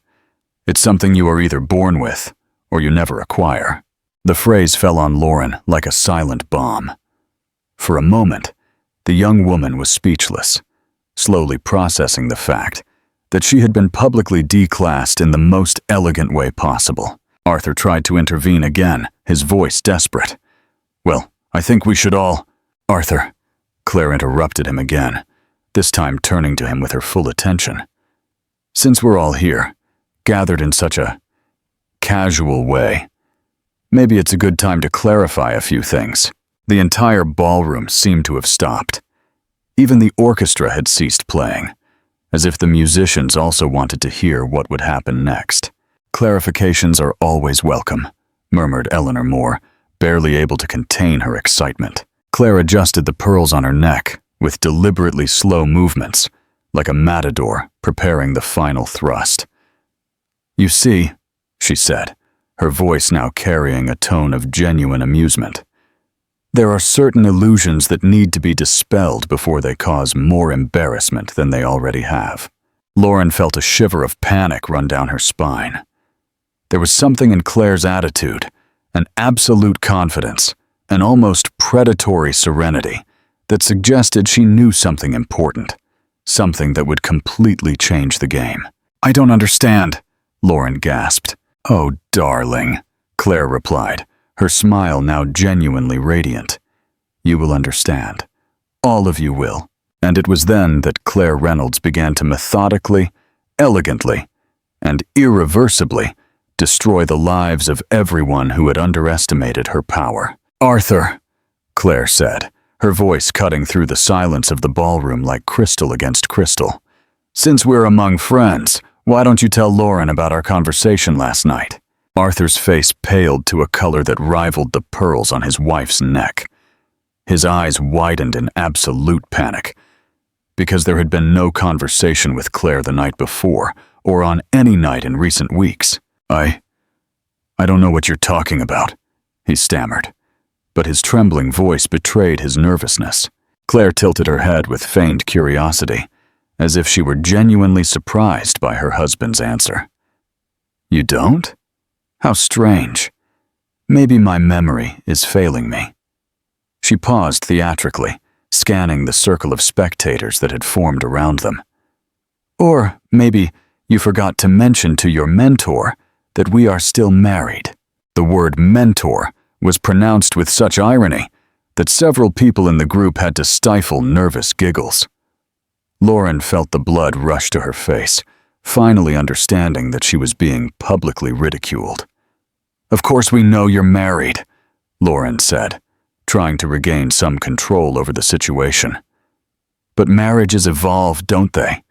It's something you are either born with or you never acquire." The phrase fell on Lauren like a silent bomb. For a moment, the young woman was speechless, slowly processing the fact that she had been publicly declassed in the most elegant way possible. Arthur tried to intervene again, his voice desperate. "Well, I think we should all—" "Arthur," Claire interrupted him again, this time turning to him with her full attention. "Since we're all here, gathered in such a casual way, maybe it's a good time to clarify a few things." The entire ballroom seemed to have stopped. Even the orchestra had ceased playing, as if the musicians also wanted to hear what would happen next. "Clarifications are always welcome," murmured Eleanor Moore, barely able to contain her excitement. Claire adjusted the pearls on her neck with deliberately slow movements, like a matador preparing the final thrust. "You see," she said, her voice now carrying a tone of genuine amusement, "there are certain illusions that need to be dispelled before they cause more embarrassment than they already have." Lauren felt a shiver of panic run down her spine. There was something in Claire's attitude, an absolute confidence, an almost predatory serenity that suggested she knew something important, something that would completely change the game. "I don't understand," Lauren gasped. "Oh, darling," Claire replied, her smile now genuinely radiant. "You will understand. All of you will." And it was then that Claire Reynolds began to methodically, elegantly, and irreversibly destroy the lives of everyone who had underestimated her power. "Arthur," Claire said, her voice cutting through the silence of the ballroom like crystal against crystal. "Since we're among friends, why don't you tell Lauren about our conversation last night?" Arthur's face paled to a color that rivaled the pearls on his wife's neck. His eyes widened in absolute panic, because there had been no conversation with Claire the night before, or on any night in recent weeks. I don't know what you're talking about," he stammered, but his trembling voice betrayed his nervousness. Claire tilted her head with feigned curiosity, as if she were genuinely surprised by her husband's answer. "You don't? How strange. Maybe my memory is failing me." She paused theatrically, scanning the circle of spectators that had formed around them. "Or maybe you forgot to mention to your mentor that we are still married." The word mentor was pronounced with such irony that several people in the group had to stifle nervous giggles. Lauren felt the blood rush to her face, finally understanding that she was being publicly ridiculed. "Of course we know you're married," Lauren said, trying to regain some control over the situation. "But marriages evolve, don't they?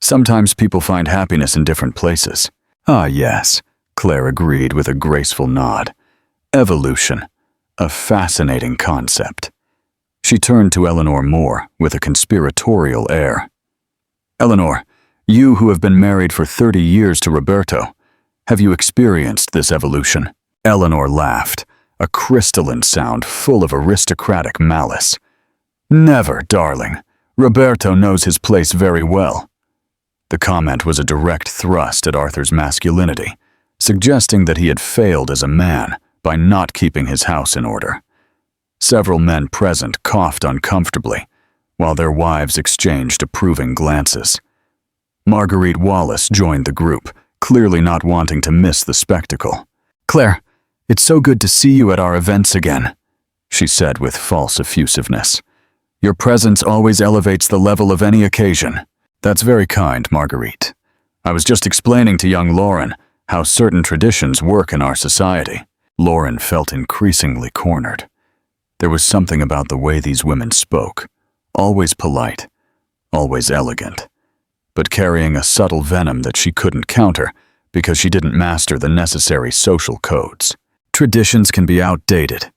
Sometimes people find happiness in different places." "Ah, yes," Claire agreed with a graceful nod. "Evolution, a fascinating concept." She turned to Eleanor Moore with a conspiratorial air. "Eleanor, you who have been married for 30 years to Roberto, have you experienced this evolution?" Eleanor laughed, a crystalline sound full of aristocratic malice. "Never, darling. Roberto knows his place very well." The comment was a direct thrust at Arthur's masculinity, suggesting that he had failed as a man by not keeping his house in order. Several men present coughed uncomfortably, while their wives exchanged approving glances. Marguerite Wallace joined the group, clearly not wanting to miss the spectacle. "Claire, it's so good to see you at our events again," she said with false effusiveness. "Your presence always elevates the level of any occasion." "That's very kind, Marguerite. I was just explaining to young Lauren how certain traditions work in our society." Lauren felt increasingly cornered. There was something about the way these women spoke, always polite, always elegant, but carrying a subtle venom that she couldn't counter because she didn't master the necessary social codes. "Traditions can be outdated,"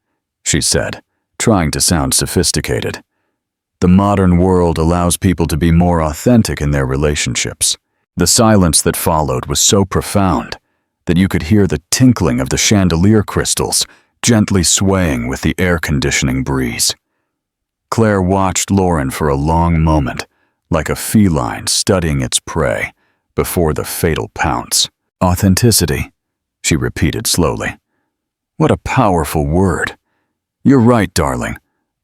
she said, trying to sound sophisticated. "The modern world allows people to be more authentic in their relationships." The silence that followed was so profound that you could hear the tinkling of the chandelier crystals gently swaying with the air conditioning breeze. Claire watched Lauren for a long moment, like a feline studying its prey before the fatal pounce. "Authenticity," she repeated slowly. "What a powerful word. You're right, darling.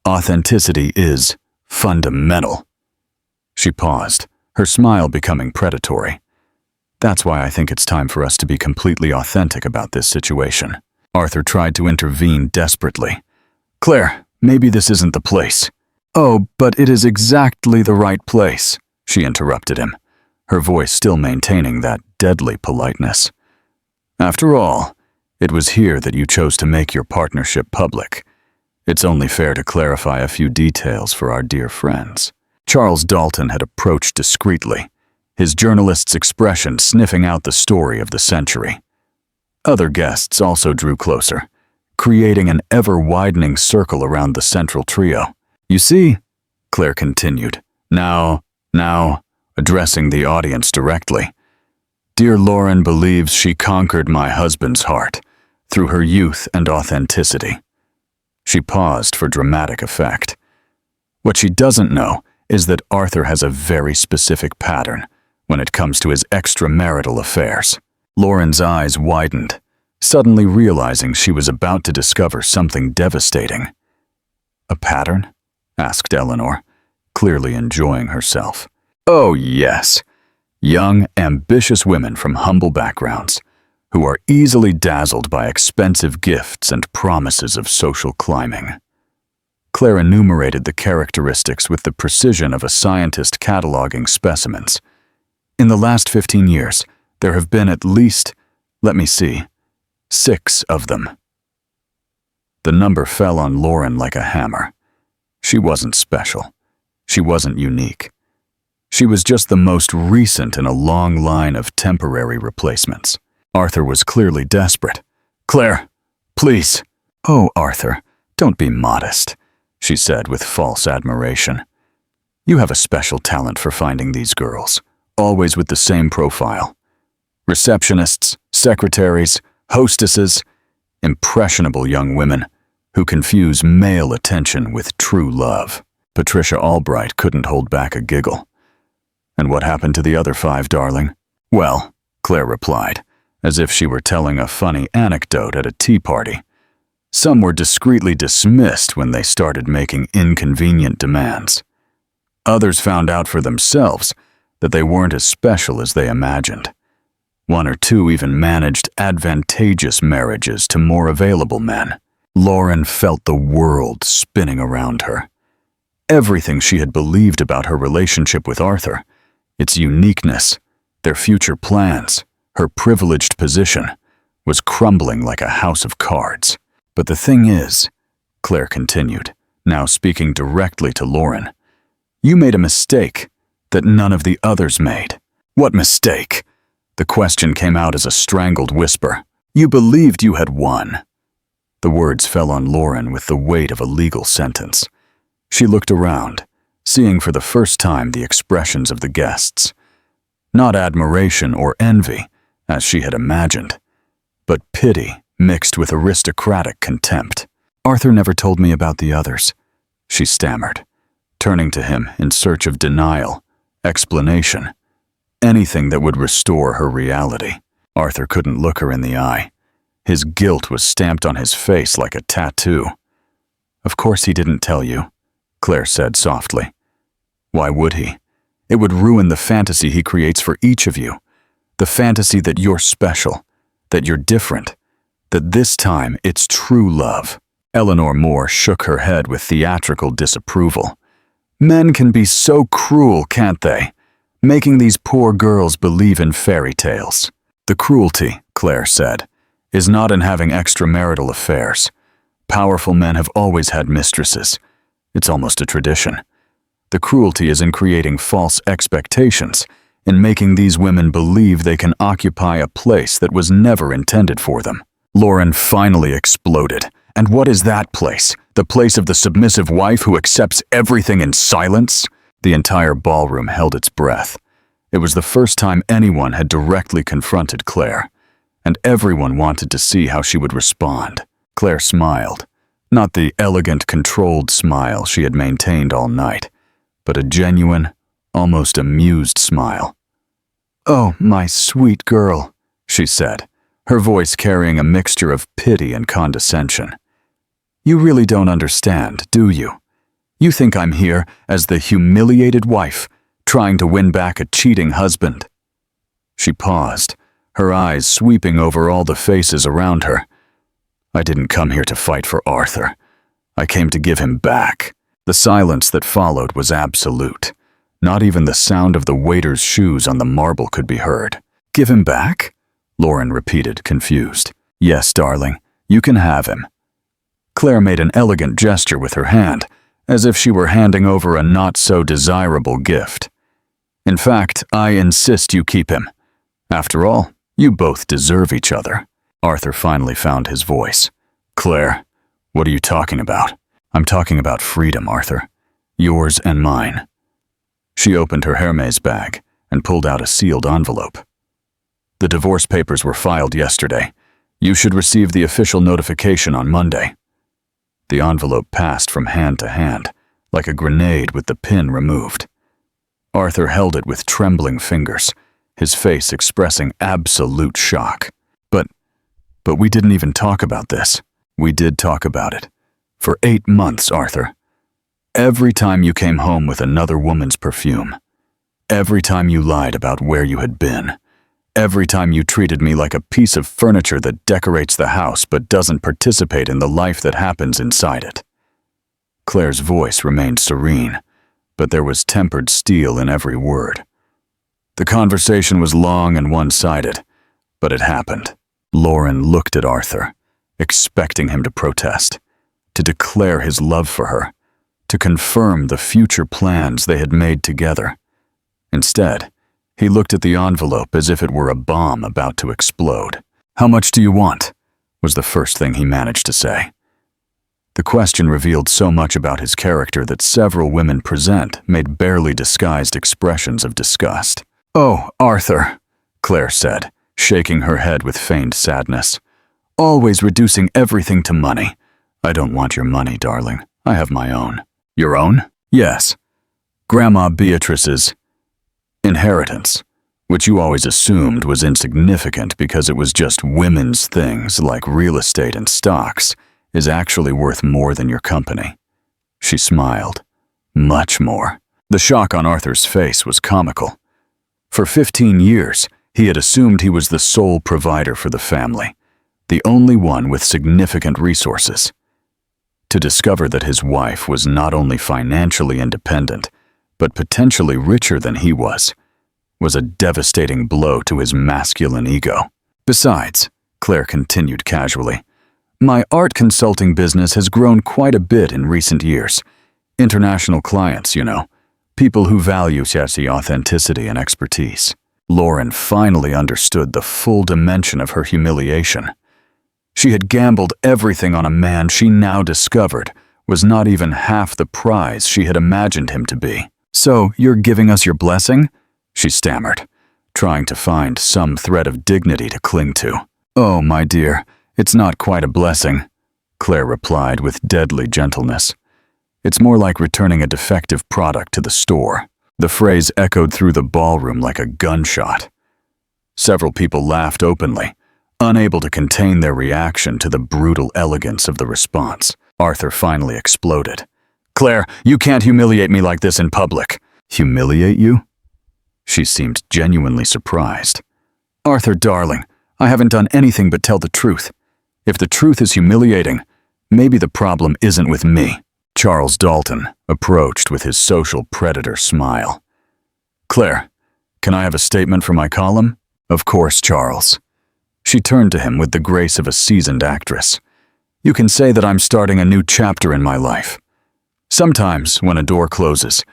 Authenticity is fundamental." She paused, her smile becoming predatory. "That's why I think it's time for us to be completely authentic about this situation." Arthur tried to intervene desperately. "Claire, maybe this isn't the place." "Oh, but it is exactly the right place," she interrupted him, her voice still maintaining that deadly politeness. "After all, it was here that you chose to make your partnership public. It's only fair to clarify a few details for our dear friends." Charles Dalton had approached discreetly, his journalist's expression sniffing out the story of the century. Other guests also drew closer, creating an ever-widening circle around the central trio. "You see," Claire continued, now, addressing the audience directly, "dear Lauren believes she conquered my husband's heart through her youth and authenticity." She paused for dramatic effect. "What she doesn't know is that Arthur has a very specific pattern when it comes to his extramarital affairs." Lauren's eyes widened, suddenly realizing she was about to discover something devastating. "A pattern?" asked Eleanor, clearly enjoying herself. "Oh, yes. Young, ambitious women from humble backgrounds who are easily dazzled by expensive gifts and promises of social climbing." Claire enumerated the characteristics with the precision of a scientist cataloging specimens. "In the last 15 years, there have been at least, 6 of them." The number fell on Lauren like a hammer. She wasn't special. She wasn't unique. She was just the most recent in a long line of temporary replacements. Arthur was clearly desperate. "Claire, please." "Oh, Arthur, don't be modest," she said with false admiration. "You have a special talent for finding these girls, always with the same profile. Receptionists, secretaries, hostesses, impressionable young women who confuse male attention with true love." Patricia Albright couldn't hold back a giggle. "And what happened to the other 5, darling?" "Well," Claire replied, as if she were telling a funny anecdote at a tea party, "some were discreetly dismissed when they started making inconvenient demands. Others found out for themselves that they weren't as special as they imagined. 1 or 2 even managed advantageous marriages to more available men." Lauren felt the world spinning around her. Everything she had believed about her relationship with Arthur, its uniqueness, their future plans, her privileged position, was crumbling like a house of cards. "But the thing is," Claire continued, now speaking directly to Lauren, "you made a mistake that none of the others made." "What mistake?" The question came out as a strangled whisper. "You believed you had won." The words fell on Lauren with the weight of a legal sentence. She looked around, seeing for the first time the expressions of the guests. Not admiration or envy, as she had imagined, but pity mixed with aristocratic contempt. "Arthur never told me about the others," she stammered, turning to him in search of denial, explanation, anything that would restore her reality. Arthur couldn't look her in the eye. His guilt was stamped on his face like a tattoo. "Of course he didn't tell you," Claire said softly. "Why would he? It would ruin the fantasy he creates for each of you. The fantasy that you're special, that you're different, that this time it's true love." Eleanor Moore shook her head with theatrical disapproval. Men can be so cruel, can't they? Making these poor girls believe in fairy tales. The cruelty, Claire said, is not in having extramarital affairs. Powerful men have always had mistresses. It's almost a tradition. The cruelty is in creating false expectations, in making these women believe they can occupy a place that was never intended for them. Lauren finally exploded. And what is that place? The place of the submissive wife who accepts everything in silence? The entire ballroom held its breath. It was the first time anyone had directly confronted Claire, and everyone wanted to see how she would respond. Claire smiled, not the elegant, controlled smile she had maintained all night, but a genuine, almost amused smile. "Oh, my sweet girl," she said, her voice carrying a mixture of pity and condescension. "You really don't understand, do you? You think I'm here as the humiliated wife, trying to win back a cheating husband." She paused, her eyes sweeping over all the faces around her. "I didn't come here to fight for Arthur. I came to give him back." The silence that followed was absolute. Not even the sound of the waiter's shoes on the marble could be heard. "Give him back?" Lauren repeated, confused. "Yes, darling, you can have him." Claire made an elegant gesture with her hand, as if she were handing over a not-so-desirable gift. "In fact, I insist you keep him. After all, you both deserve each other." Arthur finally found his voice. "Claire, what are you talking about?" "I'm talking about freedom, Arthur. Yours and mine." She opened her Hermes bag and pulled out a sealed envelope. "The divorce papers were filed yesterday. You should receive the official notification on Monday." The envelope passed from hand to hand, like a grenade with the pin removed. Arthur held it with trembling fingers, his face expressing absolute shock. But we didn't even talk about this." "We did talk about it. For 8 months, Arthur. Every time you came home with another woman's perfume. Every time you lied about where you had been. Every time you treated me like a piece of furniture that decorates the house but doesn't participate in the life that happens inside it." Claire's voice remained serene, but there was tempered steel in every word. "The conversation was long and one-sided, but it happened." Lauren looked at Arthur, expecting him to protest, to declare his love for her, to confirm the future plans they had made together. Instead, he looked at the envelope as if it were a bomb about to explode. "How much do you want?" was the first thing he managed to say. The question revealed so much about his character that several women present made barely disguised expressions of disgust. "Oh, Arthur," Claire said, shaking her head with feigned sadness. "Always reducing everything to money. I don't want your money, darling. I have my own." "Your own?" "Yes. Grandma Beatrice's inheritance, which you always assumed was insignificant because it was just women's things like real estate and stocks, is actually worth more than your company." She smiled. "Much more." The shock on Arthur's face was comical. For 15 years, he had assumed he was the sole provider for the family, the only one with significant resources. To discover that his wife was not only financially independent, but potentially richer than he was a devastating blow to his masculine ego. "Besides," Claire continued casually, "my art consulting business has grown quite a bit in recent years. International clients, you know, people who value authenticity and expertise." Lauren finally understood the full dimension of her humiliation. She had gambled everything on a man she now discovered was not even half the prize she had imagined him to be. "So, you're giving us your blessing?" she stammered, trying to find some thread of dignity to cling to. "Oh, my dear, it's not quite a blessing," Claire replied with deadly gentleness. "It's more like returning a defective product to the store." The phrase echoed through the ballroom like a gunshot. Several people laughed openly, unable to contain their reaction to the brutal elegance of the response. Arthur finally exploded. "Claire, you can't humiliate me like this in public." "Humiliate you?" She seemed genuinely surprised. "Arthur, darling, I haven't done anything but tell the truth. If the truth is humiliating, Maybe the problem isn't with me. Charles Dalton approached with his social predator smile. Claire, can I have a statement for my column? Of course, Charles. She turned to him with the grace of a seasoned actress. You can say that I'm starting a new chapter in my life. Sometimes, when a door closes,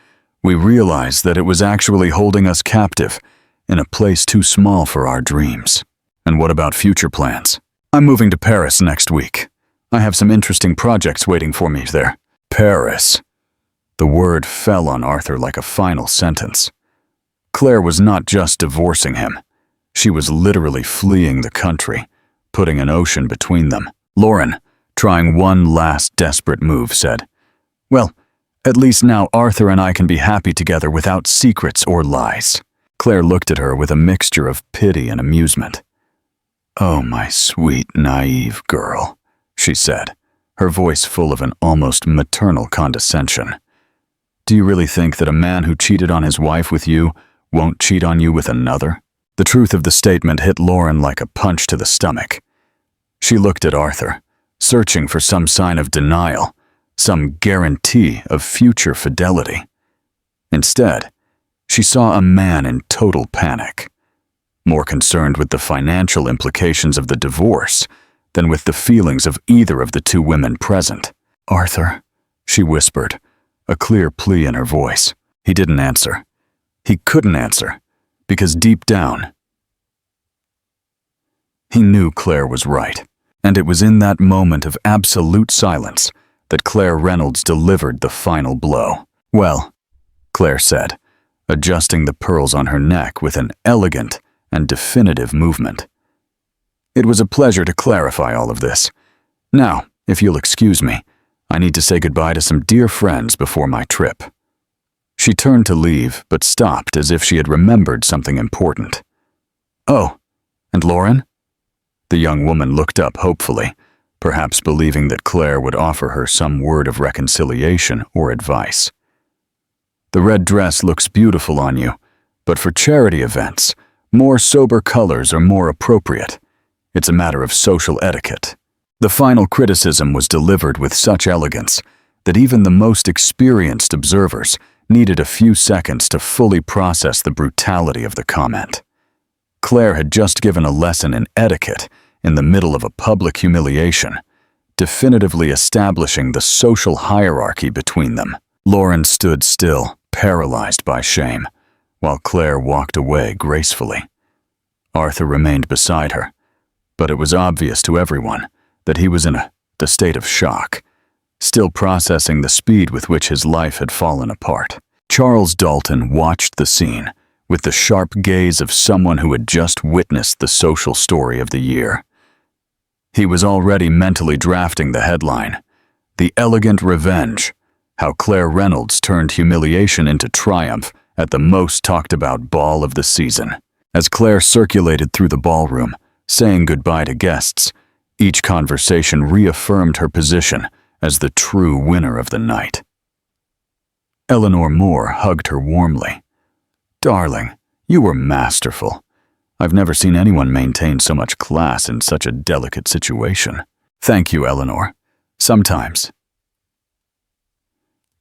we realize that it was actually holding us captive in a place too small for our dreams. And what about future plans? I'm moving to Paris next week. I have some interesting projects waiting for me there. Paris. The word fell on Arthur like a final sentence. Claire was not just divorcing him. She was literally fleeing the country, putting an ocean between them. Lauren, trying one last desperate move, said, Well, at least now Arthur and I can be happy together without secrets or lies. Claire looked at her with a mixture of pity and amusement. Oh, my sweet, naive girl, she said, her voice full of an almost maternal condescension. Do you really think that a man who cheated on his wife with you won't cheat on you with another? The truth of the statement hit Lauren like a punch to the stomach. She looked at Arthur, searching for some sign of denial, some guarantee of future fidelity. Instead, she saw a man in total panic, more concerned with the financial implications of the divorce than with the feelings of either of the two women present. Arthur, she whispered, a clear plea in her voice. He didn't answer. He couldn't answer, because deep down, he knew Claire was right. And it was in that moment of absolute silence that Claire Reynolds delivered the final blow. Well, Claire said, adjusting the pearls on her neck with an elegant and definitive movement. It was a pleasure to clarify all of this. Now, if you'll excuse me, I need to say goodbye to some dear friends before my trip. She turned to leave, but stopped as if she had remembered something important. Oh, and Lauren? The young woman looked up hopefully, perhaps believing that Claire would offer her some word of reconciliation or advice. The red dress looks beautiful on you, but for charity events, more sober colors are more appropriate. It's a matter of social etiquette. The final criticism was delivered with such elegance that even the most experienced observers needed a few seconds to fully process the brutality of the comment. Claire had just given a lesson in etiquette in the middle of a public humiliation, definitively establishing the social hierarchy between them. Lauren stood still, paralyzed by shame, while Claire walked away gracefully. Arthur remained beside her, but it was obvious to everyone that he was in a state of shock, still processing the speed with which his life had fallen apart. Charles Dalton watched the scene with the sharp gaze of someone who had just witnessed the social story of the year. He was already mentally drafting the headline, "The Elegant Revenge: How Claire Reynolds Turned Humiliation into Triumph at the Most Talked About Ball of the Season." As Claire circulated through the ballroom, saying goodbye to guests, each conversation reaffirmed her position as the true winner of the night. Eleanor Moore hugged her warmly. "Darling, you were masterful. I've never seen anyone maintain so much class in such a delicate situation." "Thank you, Eleanor. Sometimes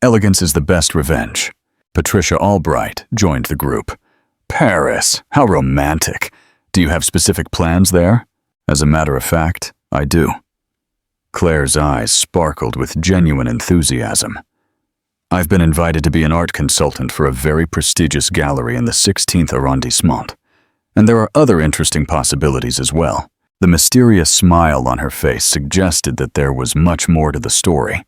elegance is the best revenge." Patricia Albright joined the group. "Paris, how romantic. Do you have specific plans there?" "As a matter of fact, I do." Claire's eyes sparkled with genuine enthusiasm. "I've been invited to be an art consultant for a very prestigious gallery in the 16th arrondissement. And there are other interesting possibilities as well." The mysterious smile on her face suggested that there was much more to the story,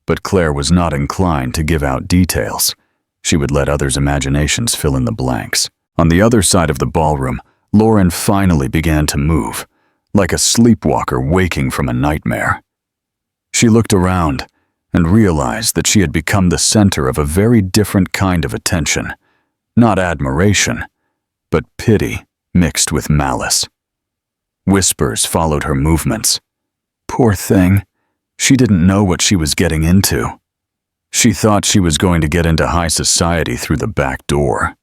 but Claire was not inclined to give out details. She would let others' imaginations fill in the blanks. On the other side of the ballroom, Lauren finally began to move, like a sleepwalker waking from a nightmare. She looked around and realized that she had become the center of a very different kind of attention. Not admiration, but pity mixed with malice. Whispers followed her movements. Poor thing, she didn't know what she was getting into. She thought she was going to get into high society through the back door.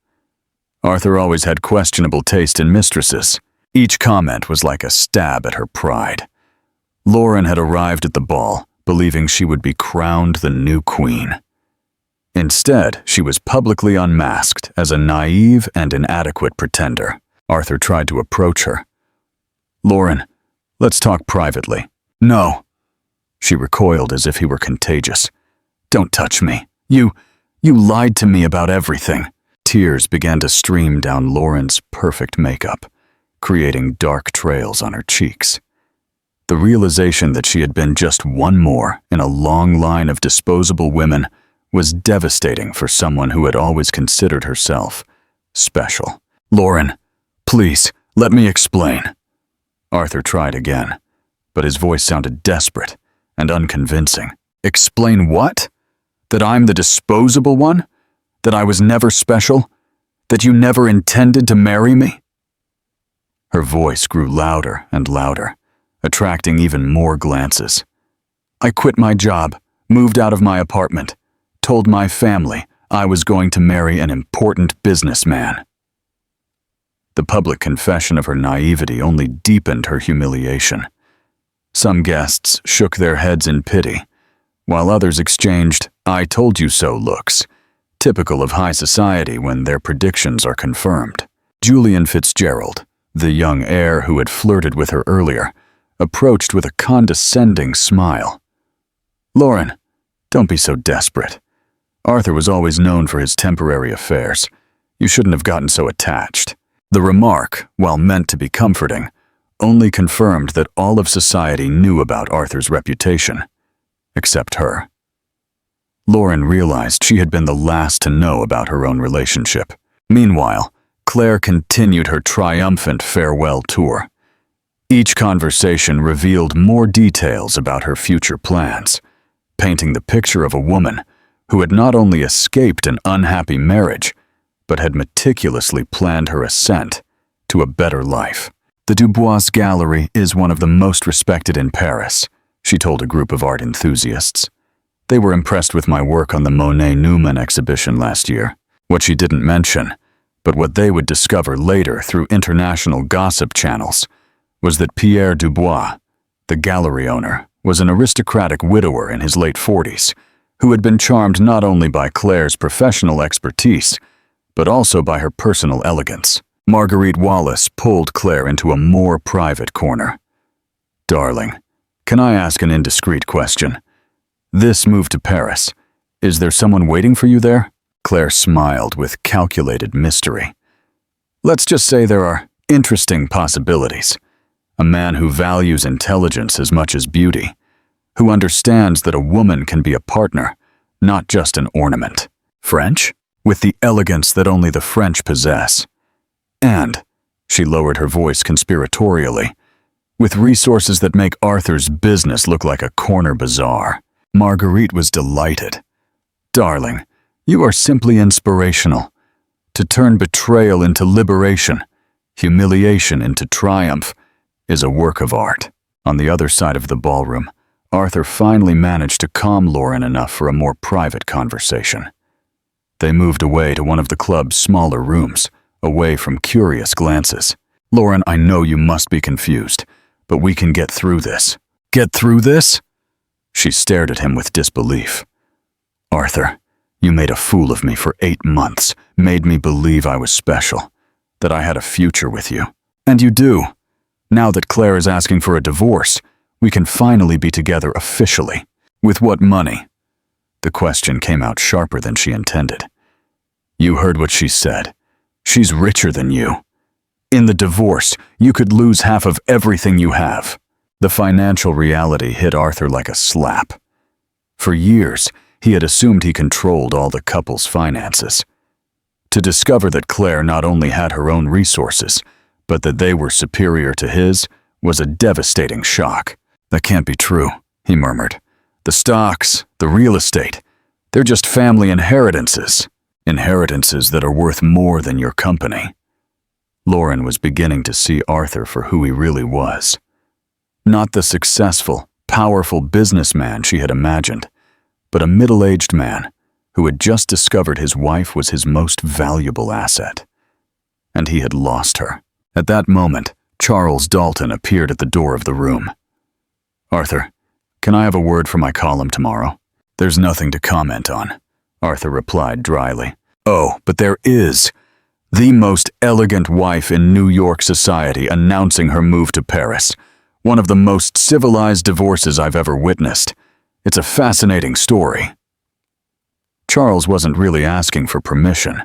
Arthur always had questionable taste in mistresses. Each comment was like a stab at her pride. Lauren had arrived at the ball, believing she would be crowned the new queen. Instead, she was publicly unmasked as a naive and inadequate pretender. Arthur tried to approach her. "Lauren, let's talk privately." "No." She recoiled as if he were contagious. "Don't touch me. You lied to me about everything." Tears began to stream down Lauren's perfect makeup, creating dark trails on her cheeks. The realization that she had been just one more in a long line of disposable women was devastating for someone who had always considered herself special. "Lauren, please, let me explain." Arthur tried again, but his voice sounded desperate and unconvincing. "Explain what? That I'm the disposable one? That I was never special? That you never intended to marry me?" Her voice grew louder and louder, attracting even more glances. "I quit my job, moved out of my apartment, told my family I was going to marry an important businessman." The public confession of her naivety only deepened her humiliation. Some guests shook their heads in pity, while others exchanged "I told you so" looks, typical of high society when their predictions are confirmed. Julian Fitzgerald, the young heir who had flirted with her earlier, approached with a condescending smile. "Lauren, don't be so desperate. Arthur was always known for his temporary affairs. You shouldn't have gotten so attached." The remark, while meant to be comforting, only confirmed that all of society knew about Arthur's reputation, except her. Lauren realized she had been the last to know about her own relationship. Meanwhile, Claire continued her triumphant farewell tour. Each conversation revealed more details about her future plans, painting the picture of a woman who had not only escaped an unhappy marriage, but had meticulously planned her ascent to a better life. "The Dubois Gallery is one of the most respected in Paris," she told a group of art enthusiasts. "They were impressed with my work on the Monet Newman exhibition last year." What she didn't mention, but what they would discover later through international gossip channels, was that Pierre Dubois, the gallery owner, was an aristocratic widower in his late 40s, who had been charmed not only by Claire's professional expertise, but also by her personal elegance. Marguerite Wallace pulled Claire into a more private corner. "Darling, can I ask an indiscreet question? This move to Paris, is there someone waiting for you there?" Claire smiled with calculated mystery. "Let's just say there are interesting possibilities. A man who values intelligence as much as beauty, who understands that a woman can be a partner, not just an ornament. French? With the elegance that only the French possess. And," she lowered her voice conspiratorially, "with resources that make Arthur's business look like a corner bazaar." Marguerite was delighted. "Darling, you are simply inspirational. To turn betrayal into liberation, humiliation into triumph, is a work of art." On the other side of the ballroom, Arthur finally managed to calm Lauren enough for a more private conversation. They moved away to one of the club's smaller rooms, away from curious glances. "Lauren, I know you must be confused, but we can get through this." "Get through this?" She stared at him with disbelief. "Arthur, you made a fool of me for 8 months, made me believe I was special, that I had a future with you. And you do. Now that Claire is asking for a divorce, we can finally be together officially. With what money?" The question came out sharper than she intended. "You heard what she said. She's richer than you. In the divorce, you could lose half of everything you have." The financial reality hit Arthur like a slap. For years, he had assumed he controlled all the couple's finances. To discover that Claire not only had her own resources, but that they were superior to his, was a devastating shock. "That can't be true," he murmured. "The stocks, the real estate, they're just family inheritances. Inheritances that are worth more than your company." Lauren was beginning to see Arthur for who he really was. Not the successful, powerful businessman she had imagined, but a middle-aged man who had just discovered his wife was his most valuable asset. And he had lost her. At that moment, Charles Dalton appeared at the door of the room. "Arthur, can I have a word for my column tomorrow?" "There's nothing to comment on," Arthur replied dryly. "Oh, but there is. The most elegant wife in New York society announcing her move to Paris. One of the most civilized divorces I've ever witnessed. It's a fascinating story." Charles wasn't really asking for permission.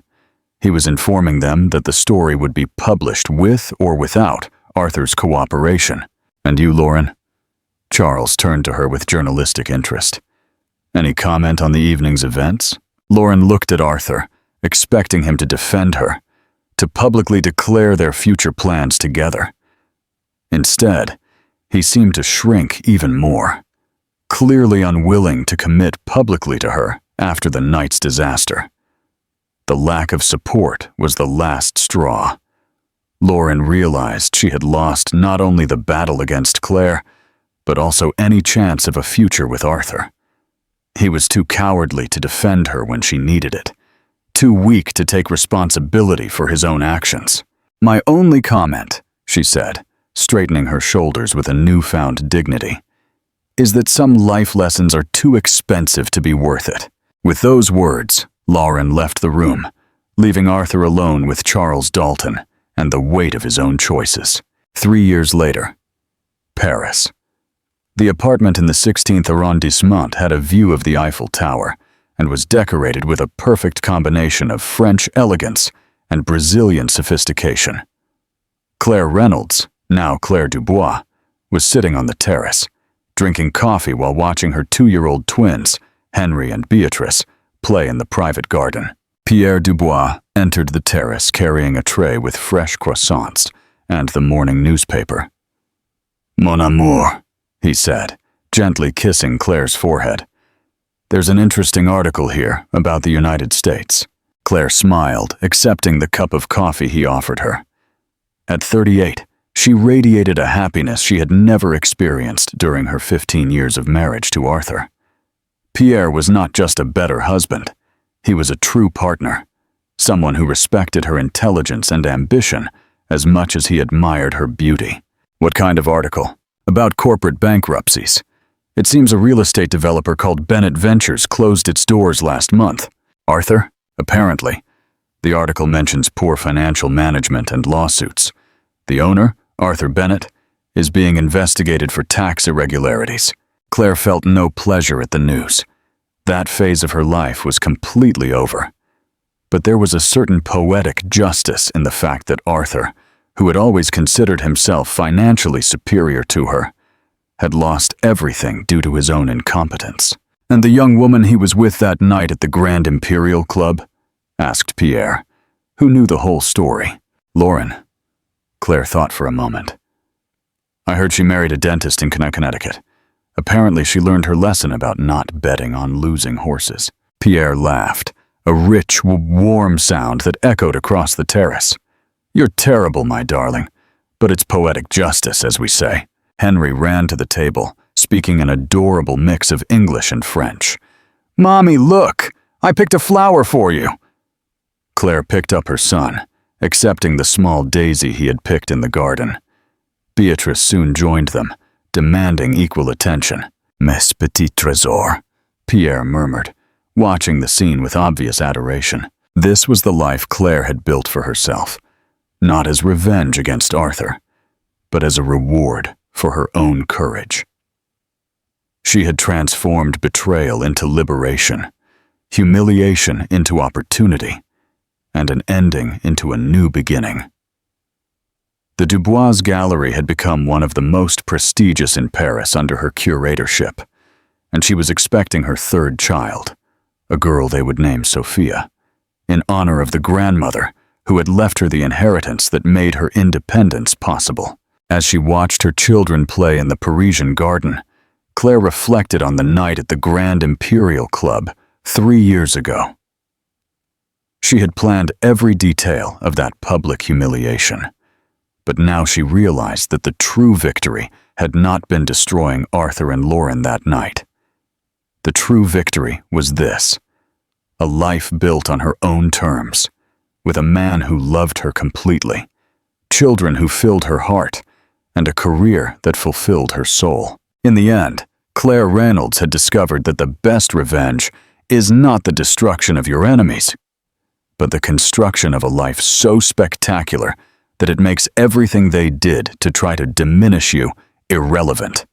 He was informing them that the story would be published with or without Arthur's cooperation. "And you, Lauren?" Charles turned to her with journalistic interest. "Any comment on the evening's events?" Lauren looked at Arthur, expecting him to defend her, to publicly declare their future plans together. Instead, he seemed to shrink even more, clearly unwilling to commit publicly to her after the night's disaster. The lack of support was the last straw. Lauren realized she had lost not only the battle against Claire, but also any chance of a future with Arthur. He was too cowardly to defend her when she needed it, too weak to take responsibility for his own actions. "My only comment," she said, straightening her shoulders with a newfound dignity, "is that some life lessons are too expensive to be worth it." With those words, Lauren left the room, leaving Arthur alone with Charles Dalton and the weight of his own choices. 3 years later, Paris. The apartment in the 16th arrondissement had a view of the Eiffel Tower and was decorated with a perfect combination of French elegance and Brazilian sophistication. Claire Reynolds, now Claire Dubois, was sitting on the terrace, drinking coffee while watching her 2-year-old twins, Henry and Beatrice, play in the private garden. Pierre Dubois entered the terrace carrying a tray with fresh croissants and the morning newspaper. "Mon amour," he said, gently kissing Claire's forehead. "There's an interesting article here about the United States." Claire smiled, accepting the cup of coffee he offered her. At 38, she radiated a happiness she had never experienced during her 15 years of marriage to Arthur. Pierre was not just a better husband. He was a true partner, someone who respected her intelligence and ambition as much as he admired her beauty. "What kind of article?" "About corporate bankruptcies. It seems a real estate developer called Bennett Ventures closed its doors last month." "Arthur?" "Apparently. The article mentions poor financial management and lawsuits. The owner, Arthur Bennett, is being investigated for tax irregularities." Claire felt no pleasure at the news. That phase of her life was completely over. But there was a certain poetic justice in the fact that Arthur, who had always considered himself financially superior to her, had lost everything due to his own incompetence. "And the young woman he was with that night at the Grand Imperial Club?" asked Pierre, who knew the whole story. "Lauren." Claire thought for a moment. "I heard she married a dentist in Connecticut. Apparently she learned her lesson about not betting on losing horses." Pierre laughed, a rich, warm sound that echoed across the terrace. "You're terrible, my darling, but it's poetic justice, as we say." Henry ran to the table, speaking an adorable mix of English and French. "Mommy, look! I picked a flower for you!" Claire picked up her son, accepting the small daisy he had picked in the garden. Beatrice soon joined them, demanding equal attention. "Mes petits trésors," Pierre murmured, watching the scene with obvious adoration. This was the life Claire had built for herself, not as revenge against Arthur, but as a reward for her own courage. She had transformed betrayal into liberation, humiliation into opportunity, and an ending into a new beginning. The Dubois Gallery had become one of the most prestigious in Paris under her curatorship, and she was expecting her 3rd child, a girl they would name Sophia, in honor of the grandmother who had left her the inheritance that made her independence possible. As she watched her children play in the Parisian garden, Claire reflected on the night at the Grand Imperial Club 3 years ago. She had planned every detail of that public humiliation. But now she realized that the true victory had not been destroying Arthur and Lauren that night. The true victory was this: a life built on her own terms, with a man who loved her completely, children who filled her heart, and a career that fulfilled her soul. In the end, Claire Reynolds had discovered that the best revenge is not the destruction of your enemies, but the construction of a life so spectacular that it makes everything they did to try to diminish you irrelevant.